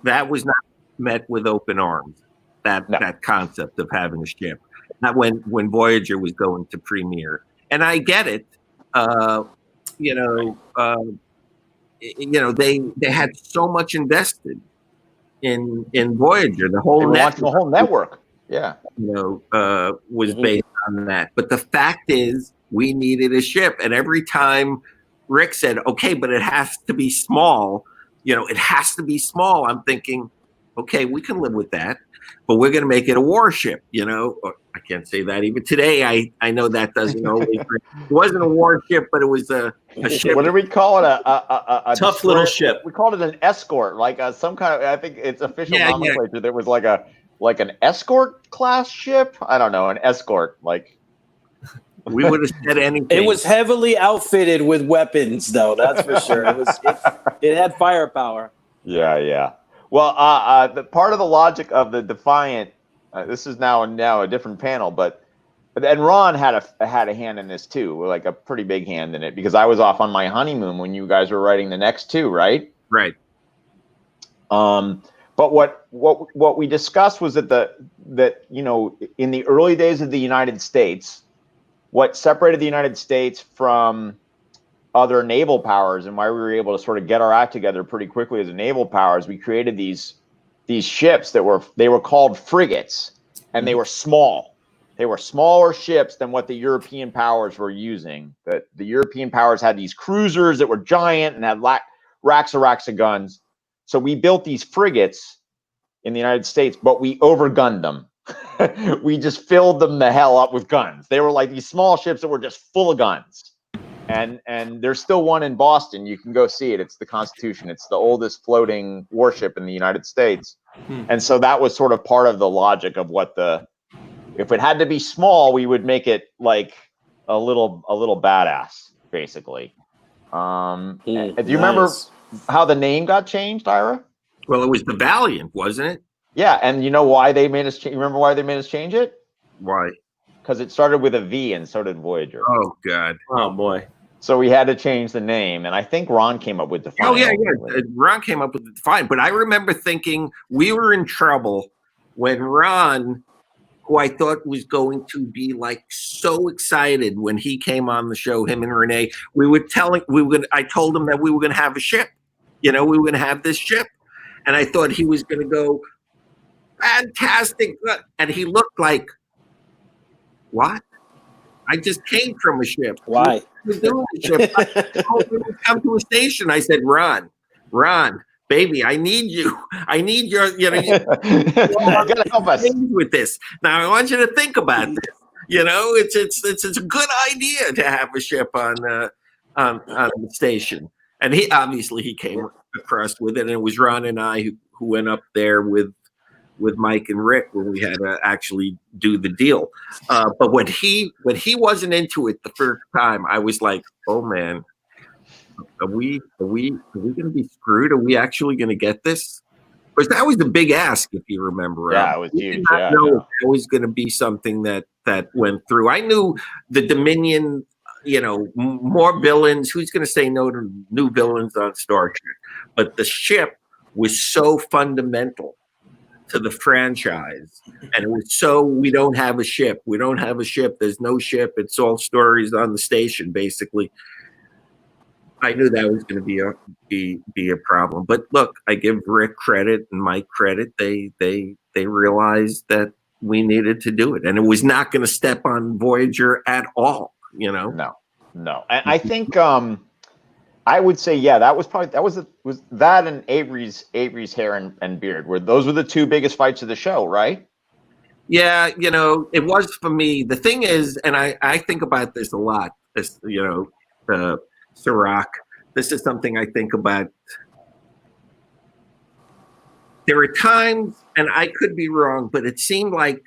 C: That was not met with open arms. That concept of having a ship. Not when Voyager was going to premiere. And I get it. They had so much invested in Voyager. The whole
D: network. Yeah.
C: Was based on that. But the fact is, we needed a ship. And every time Rick said, okay, but it has to be small, it has to be small, I'm thinking, okay, we can live with that. but we're going to make it a warship, you know. Or, I can't say that even today. I know that doesn't always. It wasn't a warship, but it was a ship.
D: What did we call it? A
A: tough little ship.
D: We called it an escort, like some kind of. I think it's official nomenclature. That was like an escort class ship. I don't know, an escort. Like
C: we would have said anything.
B: It was heavily outfitted with weapons, though. That's for sure. It had firepower.
D: Yeah. Well, the part of the logic of the Defiant. This is now a different panel, but Ron had a hand in this too, like a pretty big hand in it, because I was off on my honeymoon when you guys were writing the next two, right?
C: Right.
D: But what we discussed was that you know, in the early days of the United States, what separated the United States from other naval powers and why we were able to sort of get our act together pretty quickly as a naval powers, we created these ships that were called frigates, and they were small. They were smaller ships than what the European powers were using. The European powers had these cruisers that were giant and had racks of guns. So we built these frigates in the United States, but we overgunned them. We just filled them the hell up with guns. They were like these small ships that were just full of guns. And there's still one in Boston. You can go see it. It's the Constitution. It's the oldest floating warship in the United States. And so that was sort of part of the logic of if it had to be small, we would make it like a little badass, basically. Do you remember how the name got changed, Ira?
C: Well, it was the Valiant, wasn't it?
D: Yeah, and you know why they made us remember why they made us change it?
C: Why?
D: Because it started with a V, and so did Voyager.
C: Oh God.
A: Oh boy.
D: So we had to change the name, and I think Ron came up with Defiant.
C: Oh yeah. Ron came up with the Defiant, but I remember thinking we were in trouble when Ron, who I thought was going to be like so excited when he came on the show, him and Renee, I told him that we were going to have a ship. You know, we were going to have this ship, and I thought he was going to go fantastic, and he looked like, what? I just came from a ship.
B: Why?
C: Doing a ship. I told him to come to a station. I said, Ron, baby, I need you. I need your, you
D: gotta help us
C: with this. Now I want you to think about this. You know, it's a good idea to have a ship on the station. And he came across with it, and it was Ron and I who went up there with Mike and Rick when we had to actually do the deal. But when he wasn't into it the first time, I was like, oh man, are we going to be screwed? Are we actually going to get this? Because that was the big ask, if you remember.
D: Yeah, it was huge.
C: Did not know if it was going to be something that went through. I knew the Dominion, you know, more villains. Who's going to say no to new villains on Star Trek? But the ship was so fundamental to the franchise, and it was so we don't have a ship. There's no ship. It's all stories on the station, basically. I knew that was going to be a problem. But look, I give Rick credit and Mike credit. They realized that we needed to do it, and it was not going to step on Voyager at all. You know,
D: no. And I think I would say, that was that and Avery's hair and beard. Those were the two biggest fights of the show, right?
C: Yeah, you know, it was for me. The thing is, and I think about this a lot. This, you know, Sirach. This is something I think about. There were times, and I could be wrong, but it seemed like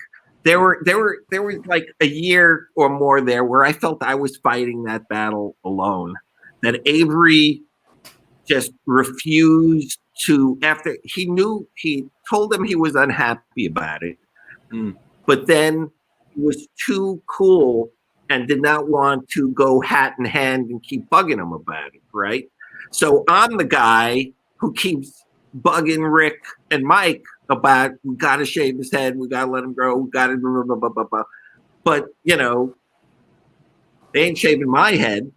C: there was like a year or more there where I felt I was fighting that battle alone. That Avery just refused to, after he told them he was unhappy about it, but then he was too cool and did not want to go hat in hand and keep bugging him about it, right? So I'm the guy who keeps bugging Rick and Mike about, we got to shave his head, we got to let him grow, we got to blah, blah, blah, blah, blah. But, you know, they ain't shaving my head.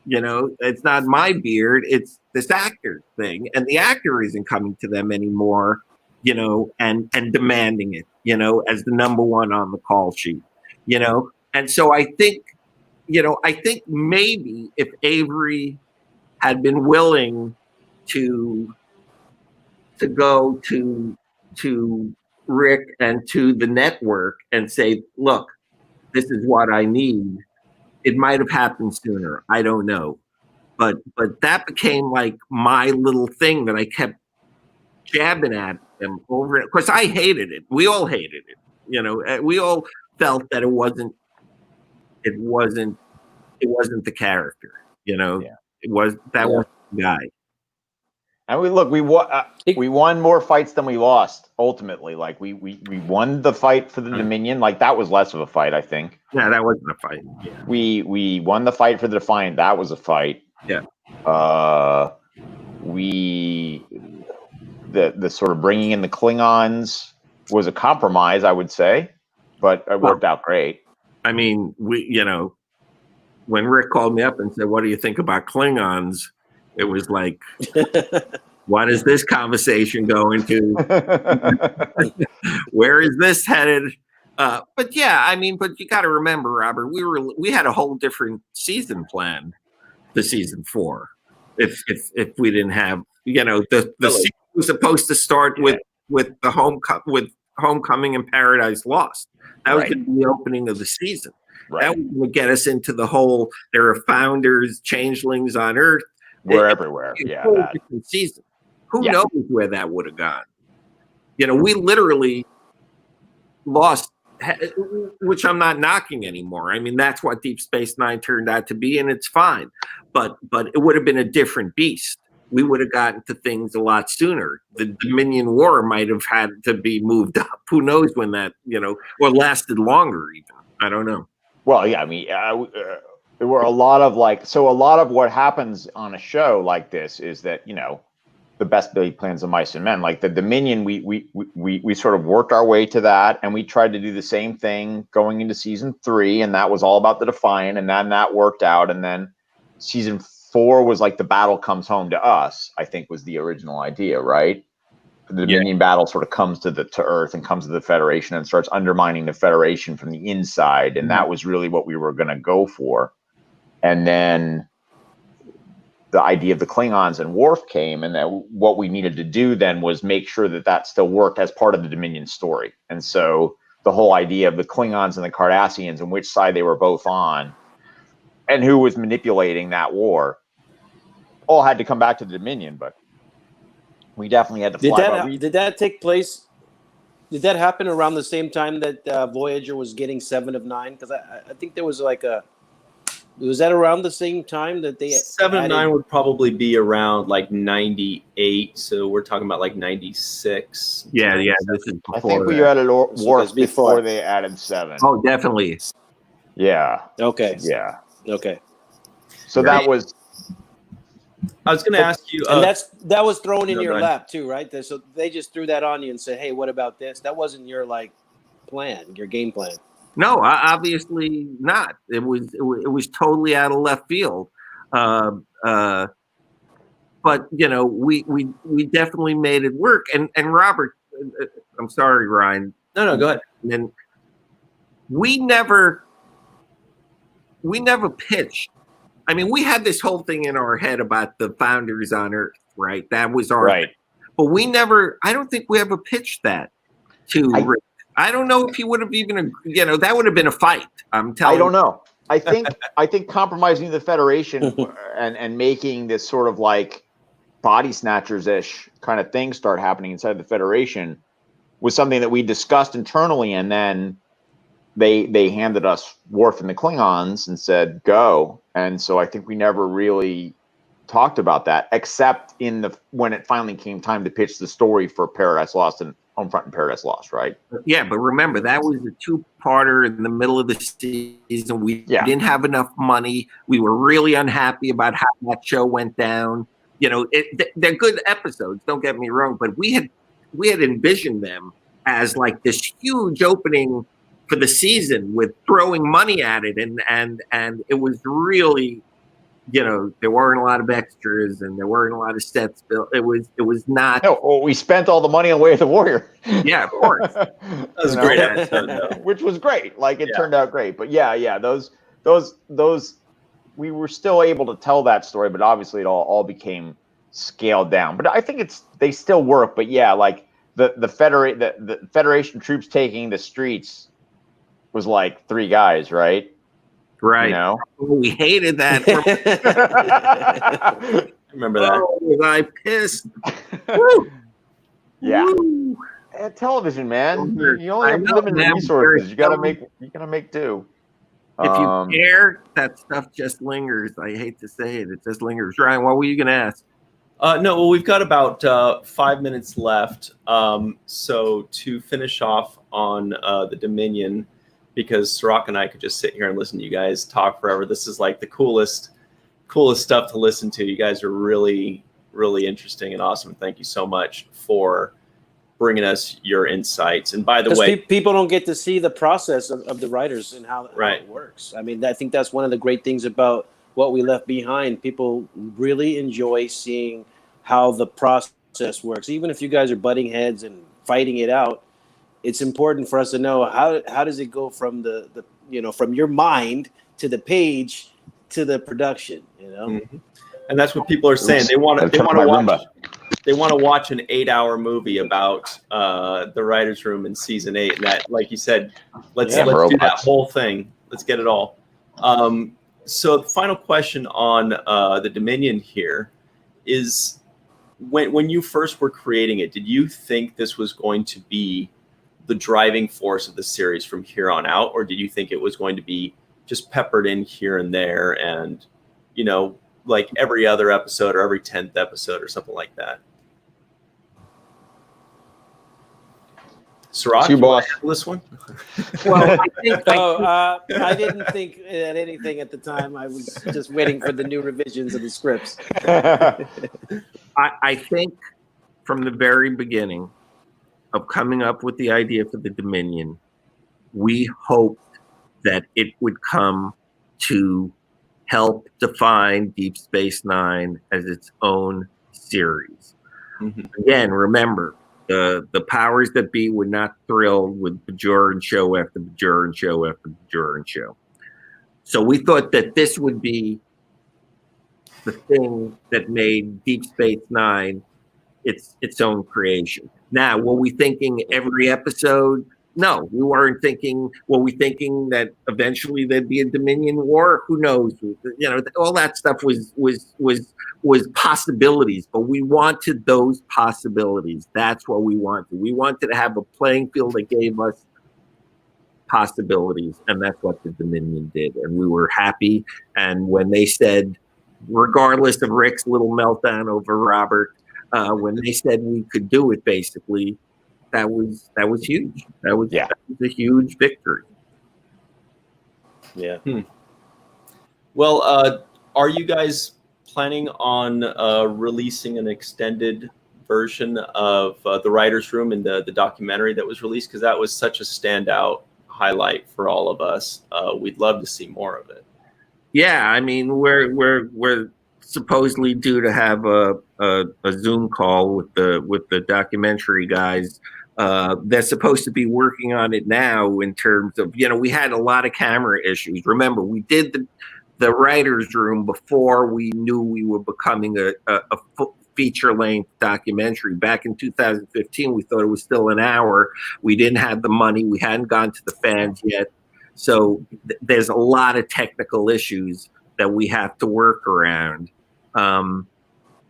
C: You know, it's not my beard, it's this actor thing. And the actor isn't coming to them anymore, you know, and demanding it, you know, as the number one on the call sheet, you know. And so I think maybe if Avery had been willing to go to Rick and to the network and say, look, this is what I need. It might have happened sooner. I don't know. But that became like my little thing that I kept jabbing at them over it. Of course, I hated it. We all hated it. You know, we all felt that it wasn't the character. You know, it was wasn't the guy.
D: And we won more fights than we lost. Ultimately, like we won the fight for the Dominion. Like that was less of a fight, I think.
C: Yeah, that wasn't a fight. Yeah.
D: We won the fight for the Defiant. That was a fight.
C: Yeah.
D: The sort of bringing in the Klingons was a compromise, I would say, but it worked out great.
C: I mean, when Rick called me up and said, "What do you think about Klingons?" It was like, what is this conversation going to? Where is this headed? But yeah, I mean, but you got to remember, Robert, we had a whole different season planned for season 4. If we didn't have, the season was supposed to start with the Homecoming and Paradise Lost. That was going to be the opening of the season. Right. That was going to get us into the whole. There are founders, changelings on Earth.
D: We're everywhere. Yeah.
C: Different season. Who knows where that would have gone? We literally lost, which I'm not knocking anymore. I mean, that's what Deep Space Nine turned out to be, and it's fine. But it would have been a different beast. We would have gotten to things a lot sooner. The Dominion War might have had to be moved up. Who knows when that, or lasted longer even. I don't know.
D: Well, yeah, I mean, there were a lot of what happens on a show like this is that, the best laid plans of mice and men, like the Dominion, we sort of worked our way to that, and we tried to do the same thing going into season 3, and that was all about the Defiant, and then that worked out, and then season 4 was like the battle comes home to us, I think was the original idea, right? The Dominion battle sort of comes to Earth and comes to the Federation and starts undermining the Federation from the inside, and that was really what we were going to go for. And then the idea of the Klingons and Worf came, and that what we needed to do then was make sure that still worked as part of the Dominion story. And so the whole idea of the Klingons and the Cardassians and which side they were both on and who was manipulating that war all had to come back to the Dominion, but we definitely had to fly.
B: Did that take place? Did that happen around the same time that Voyager was getting 7 of 9? Because I think there was was that around the same time that they
A: 7 of 9 would probably be around like 98. So we're talking about like 96.
C: Yeah. This is
D: I think we added Worf before they added 7.
C: Oh, definitely.
D: Yeah.
B: Okay.
D: Yeah.
B: Okay.
D: So that was.
A: I was going to ask you,
B: and that was thrown in your lap too, right? So they just threw that on you and said, "Hey, what about this?" That wasn't your plan, your game plan.
C: No, obviously not. It was totally out of left field. But we definitely made it work. And Robert, I'm sorry, Ryan.
A: No, go ahead.
C: And then we never pitched. I mean, we had this whole thing in our head about the founders on Earth, right? That was our thing. But I don't think we ever pitched that to Rick. I don't know if he would have even, that would have been a fight. I'm telling you.
D: I don't know. I think compromising the Federation and making this sort of like body snatchers-ish kind of thing start happening inside the Federation was something that we discussed internally, and then they handed us Worf and the Klingons and said, go. And so I think we never really talked about that, except when it finally came time to pitch the story for Paradise Lost and Homefront and Paradise Lost, right?
C: Yeah, but remember, that was a 2-parter in the middle of the season. We didn't have enough money. We were really unhappy about how that show went down. They're good episodes, don't get me wrong, but we had envisioned them as like this huge opening for the season with throwing money at it, and it was really, there weren't a lot of extras and there weren't a lot of sets built. It was not.
D: No, we spent all the money on Way of the Warrior.
C: Yeah, of course.
A: That was a great episode,
D: which was great. Like it turned out great. But those we were still able to tell that story, but obviously it all became scaled down. But I think they still work. But the Federation troops taking the streets was like 3 guys, right?
C: Right.
D: You know?
C: We hated that.
A: I remember that.
C: Oh, was I pissed? Woo!
D: Yeah.
C: Woo!
D: Television, man. You only have limited resources. You gotta make do.
C: If you care, that stuff just lingers. I hate to say it. It just lingers. Ryan, what were you gonna ask?
A: No, well, we've got about 5 minutes left. So to finish off on the Dominion, because Sirach and I could just sit here and listen to you guys talk forever. This is like the coolest stuff to listen to. You guys are really, really interesting and awesome. Thank you so much for bringing us your insights. And by the way,
B: people don't get to see the process of the writers and how
A: right.
B: it works. I mean, I think that's one of the great things about what we left behind. People really enjoy seeing how the process works. Even if you guys are butting heads and fighting it out, it's important for us to know how does it go from the from your mind to the page to the production,
A: Mm-hmm. And that's what people are saying. They want to watch an 8-hour movie about the writer's room in season 8. And that, like you said, let's do that whole thing. Let's get it all. So the final question on the Dominion here is, when you first were creating it, did you think this was going to be the driving force of the series from here on out, or did you think it was going to be just peppered in here and there and, like every other episode or every 10th episode or something like that? Sirach, you want to handle this one?
B: Well, I didn't think at anything at the time. I was just waiting for the new revisions of the scripts.
C: I think from the very beginning of coming up with the idea for the Dominion, we hoped that it would come to help define Deep Space Nine as its own series. Mm-hmm. Again, remember, the powers that be were not thrilled with Bajoran show after Bajoran show after Bajoran show. So we thought that this would be the thing that made Deep Space Nine its own creation. Now, were we thinking every episode? No, we weren't thinking. Were we thinking that eventually there'd be a Dominion War? Who knows? All that stuff was possibilities, but we wanted those possibilities. That's what we wanted. We wanted to have a playing field that gave us possibilities, and that's what the Dominion did. And we were happy. And when they said, regardless of Rick's little meltdown over Robert, when they said we could do it, basically, that was huge. That was a huge victory.
B: Yeah.
A: Well, are you guys planning on releasing an extended version of the writer's room in the documentary that was released? Because that was such a standout highlight for all of us. We'd love to see more of it.
C: Yeah, I mean, we're supposedly due to have a Zoom call with the documentary guys. They're supposed to be working on it now in terms of, we had a lot of camera issues. Remember, we did the writer's room before we knew we were becoming a feature-length documentary. Back in 2015, we thought it was still an hour. We didn't have the money. We hadn't gone to the fans yet. So there's a lot of technical issues that we have to work around.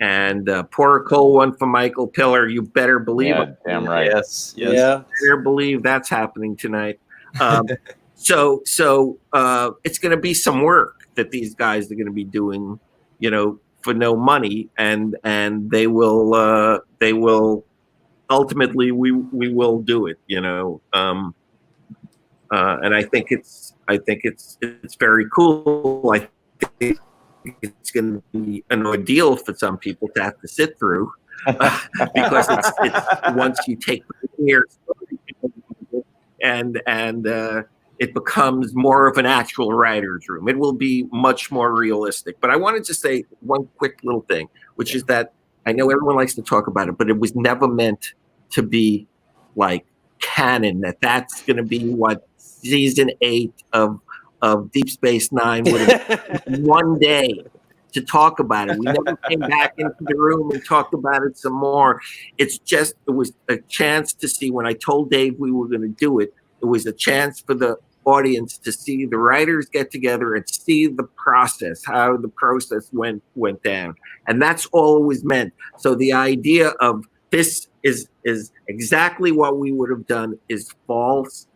C: And pour a cold one for Michael Pillar. You better believe it.
D: Damn right.
A: Yes.
C: Yeah. Better believe that's happening tonight. So it's going to be some work that these guys are going to be doing, for no money, and they will ultimately we will do it, and I think it's very cool. I think it's going to be an ordeal for some people to have to sit through because it's once you take the years and it becomes more of an actual writer's room. It will be much more realistic. But I wanted to say one quick little thing, which is that I know everyone likes to talk about it, but it was never meant to be like canon, that's going to be what season 8 of Deep Space Nine would have one day. to talk about it. We never came back into the room and talked about it some more. It was a chance to see, when I told Dave we were going to do it, it was a chance for the audience to see the writers get together and see the process, how the process went down. And that's all it was meant. So the idea of this is exactly what we would have done is false.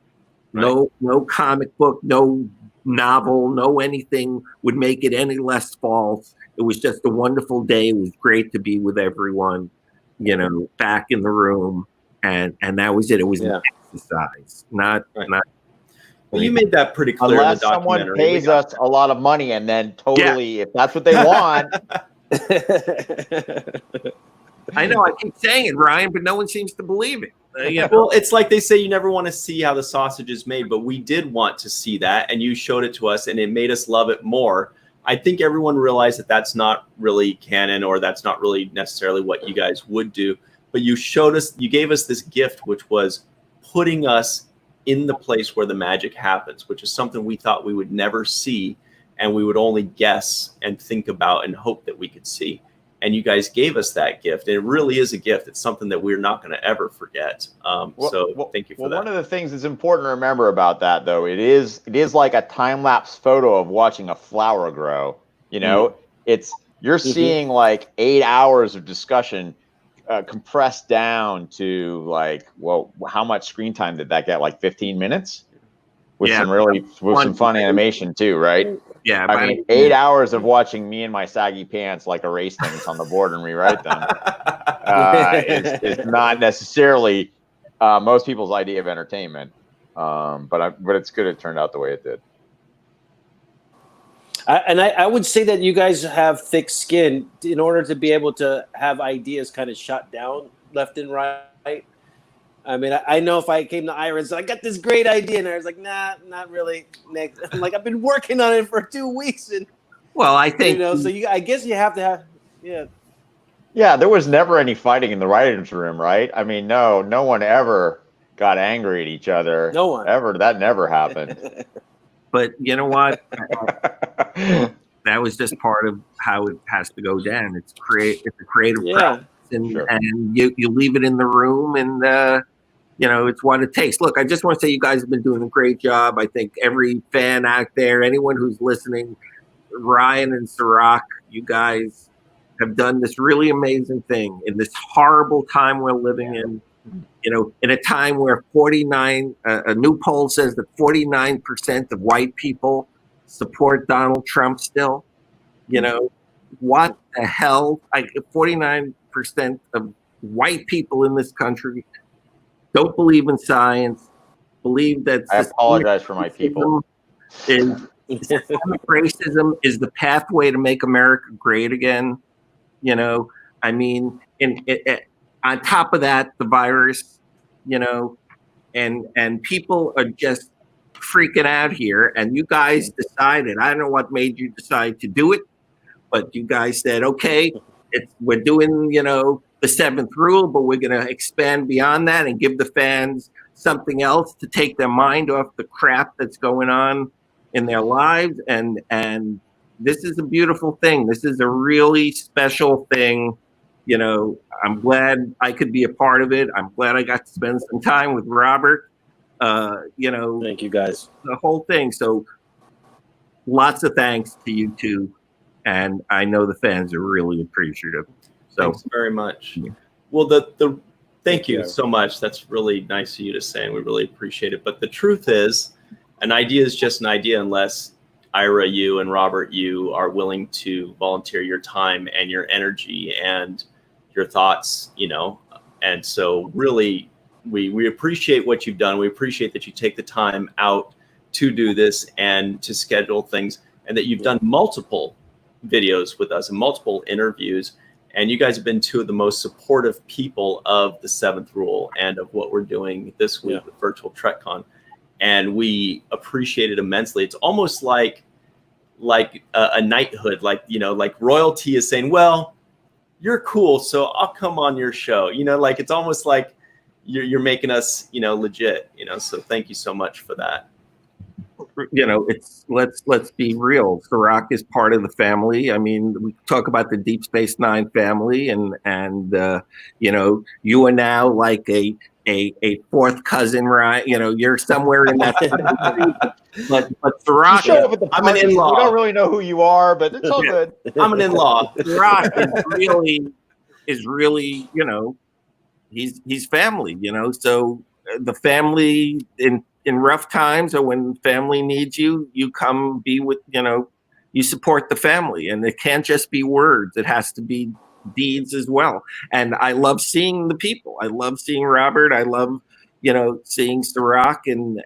C: Right. No comic book, no novel, no anything would make it any less false. It was just a wonderful day. It was great to be with everyone, back in the room, and that was it. It was an exercise, not.
A: Well, you made that pretty clear.
D: Unless
A: in the documentary.
D: Someone pays us a lot of money, and then totally, if that's what they want.
C: I know I keep saying it, Ryan, but no one seems to believe it.
A: Well, it's like they say you never want to see how the sausage is made, but we did want to see that, and you showed it to us, and it made us love it more. I think everyone realized that that's not really canon, or that's not really necessarily what you guys would do, but you gave us this gift, which was putting us in the place where the magic happens, which is something we thought we would never see, and we would only guess and think about and hope that we could see. And you guys gave us that gift. And it really is a gift. It's something that we're not going to ever forget. So thank you for that.
D: One of the things that's important to remember about that, though, it is like a time-lapse photo of watching a flower grow. You're seeing like 8 hours of discussion compressed down to like, well, how much screen time did that get? Like 15 minutes? With some fun animation too, right?
C: Yeah,
D: I mean, 8 hours of watching me and my saggy pants like erase things on the board and rewrite them is not necessarily most people's idea of entertainment. But it's good it turned out the way it did.
B: I would say that you guys have thick skin in order to be able to have ideas kind of shot down left and right. I mean, I know if I came to Ira and said, I got this great idea, and I was like, nah, not really. I'm like, I've been working on it for 2 weeks. And
C: well, I think,
B: so I guess you have to have,
D: Yeah, there was never any fighting in the writers' room, right? I mean, no one ever got angry at each other.
B: No one.
D: Ever. That never happened.
C: But you know what? That was just part of how it has to go down. It's a creative process, and you leave it in the room, and it's what it takes. Look, I just want to say you guys have been doing a great job. I think every fan out there, anyone who's listening, Ryan and Sirach, you guys have done this really amazing thing in this horrible time we're living in. In a time where a new poll says that 49% of white people support Donald Trump still. What the hell? 49% of white people in this country don't believe in science, believe that
D: I apologize for my people.
C: Racism is the pathway to make America great again. I mean, on top of that, the virus, and people are just freaking out here. And you guys decided, I don't know what made you decide to do it, but you guys said, okay, we're doing, the seventh rule, but we're going to expand beyond that and give the fans something else to take their mind off the crap that's going on in their lives. And this is a beautiful thing. This is a really special thing. I'm glad I could be a part of it. I'm glad I got to spend some time with Robert.
B: Thank you guys.
C: The whole thing. So lots of thanks to you two. And I know the fans are really appreciative. So
A: thanks very much. Well, thank you so much. That's really nice of you to say, and we really appreciate it. But the truth is, an idea is just an idea unless Ira, you, and Robert, you are willing to volunteer your time and your energy and your thoughts, And so really, we appreciate what you've done. We appreciate that you take the time out to do this and to schedule things, and that you've done multiple videos with us and multiple interviews. And you guys have been two of the most supportive people of the seventh rule and of what we're doing this week with Virtual Trek Con. And we appreciate it immensely. It's almost like a knighthood, like royalty is saying, well, you're cool, so I'll come on your show. It's almost like you're making us, legit, So thank you so much for that.
C: it's let's be real. Serac is part of the family. I mean, we talk about the Deep Space Nine family, and you are now like a fourth cousin, right? You're somewhere in that. but Serac,
A: I'm an in-law.
D: We don't really know who you are, but it's all good.
A: I'm an in-law.
C: Serac is really, he's family. So the family in rough times, or when family needs you, you come be with, you support the family, and it can't just be words. It has to be deeds as well. And I love seeing the people. I love seeing Robert. I love, seeing Serac and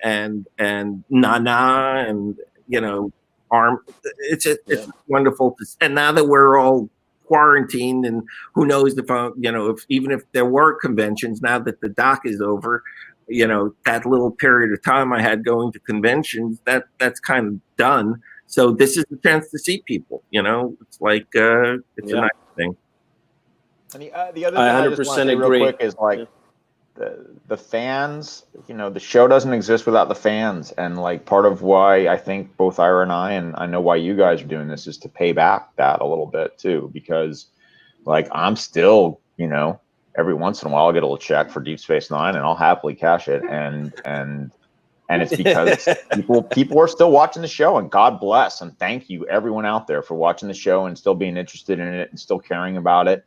C: Nana and, Arm. It's wonderful. And now that we're all quarantined, and who knows if even if there were conventions, now that the doc is over, that little period of time I had going to conventions, that's kind of done. So this is a chance to see people, it's like, it's a nice thing.
D: And the other thing I just want to say real quick is the fans, the show doesn't exist without the fans. And like part of why I think both Ira and I know why you guys are doing this, is to pay back that a little bit too, because like I'm still, every once in a while I'll get a little check for Deep Space Nine and I'll happily cash it. And it's because people are still watching the show, and God bless and thank you everyone out there for watching the show and still being interested in it and still caring about it,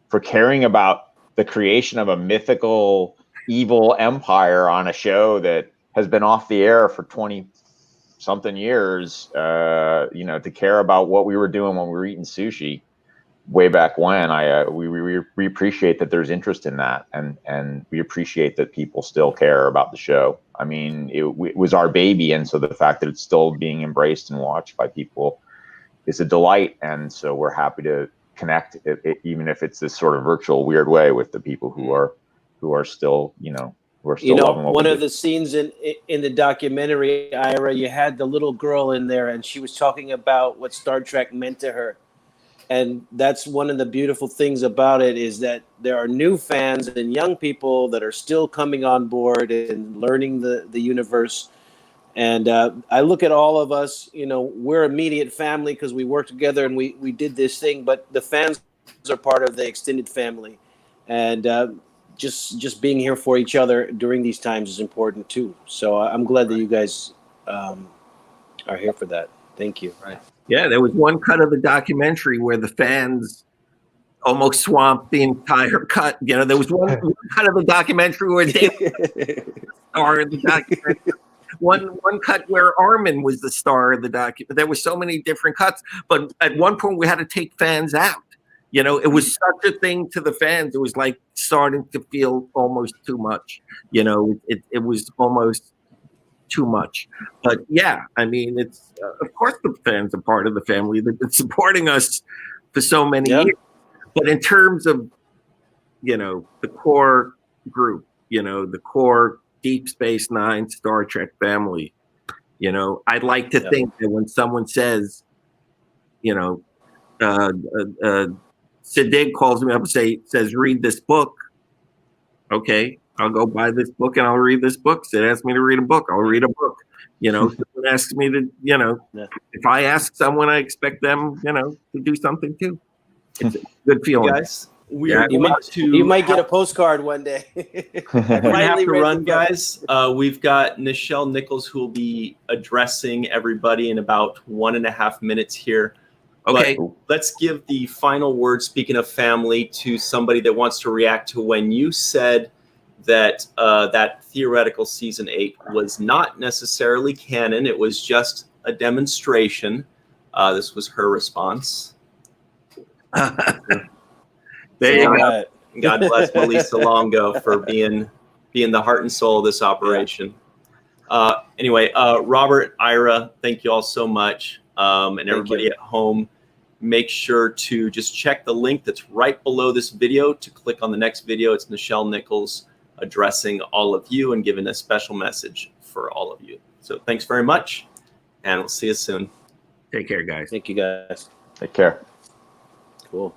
D: for caring about the creation of a mythical evil empire on a show that has been off the air for 20 something years, to care about what we were doing when we were eating sushi way back when. We appreciate that there's interest in that, and we appreciate that people still care about the show. I mean, it was our baby, and so the fact that it's still being embraced and watched by people is a delight, and so we're happy to connect, even if it's this sort of virtual weird way, with the people who are still, who are still loving what
B: one
D: we
B: of
D: do.
B: the scenes in the documentary, Ira, you had the little girl in there, and she was talking about what Star Trek meant to her. And that's one of the beautiful things about it, is that there are new fans and young people that are still coming on board and learning the universe. And I look at all of us, we're immediate family because we work together and we did this thing, but the fans are part of the extended family. And just being here for each other during these times is important too. So I'm glad that you guys are here for that. Thank you.
A: Right.
C: Yeah, there was one cut of the documentary where the fans almost swamped the entire cut. There was one cut of the documentary where they star of the documentary. One cut where Armin was the star of the documentary. There were so many different cuts, but at one point we had to take fans out. It was such a thing to the fans. It was like starting to feel almost too much. It was almost too much. But yeah, I mean, it's of course the fans are part of the family. They've been supporting us for so many years. But in terms of, the core group, the core Deep Space Nine Star Trek family, I'd like to think that when someone says, Siddig calls me up and says, read this book. Okay, I'll go buy this book and I'll read this book. Sid asked me to read a book. I'll read a book. Someone asks me to, if I ask someone, I expect them, to do something too. It's a good feeling.
A: Guys, you
B: might get a postcard one day.
A: We have to run, guys. We've got Nichelle Nichols, who will be addressing everybody in about 1.5 minutes here.
C: Okay.
A: But let's give the final word, speaking of family, to somebody that wants to react to when you said that that theoretical season 8 was not necessarily canon. It was just a demonstration. This was her response.
C: There you go.
A: God bless Melissa Longo for being the heart and soul of this operation. Anyway, Robert, Ira, thank you all so much. And everybody at home, make sure to just check the link that's right below this video to click on the next video. It's Nichelle Nichols addressing all of you and giving a special message for all of you. So thanks very much, and we'll see you soon.
C: Take care, guys.
B: Thank you, guys.
D: Take care.
B: Cool.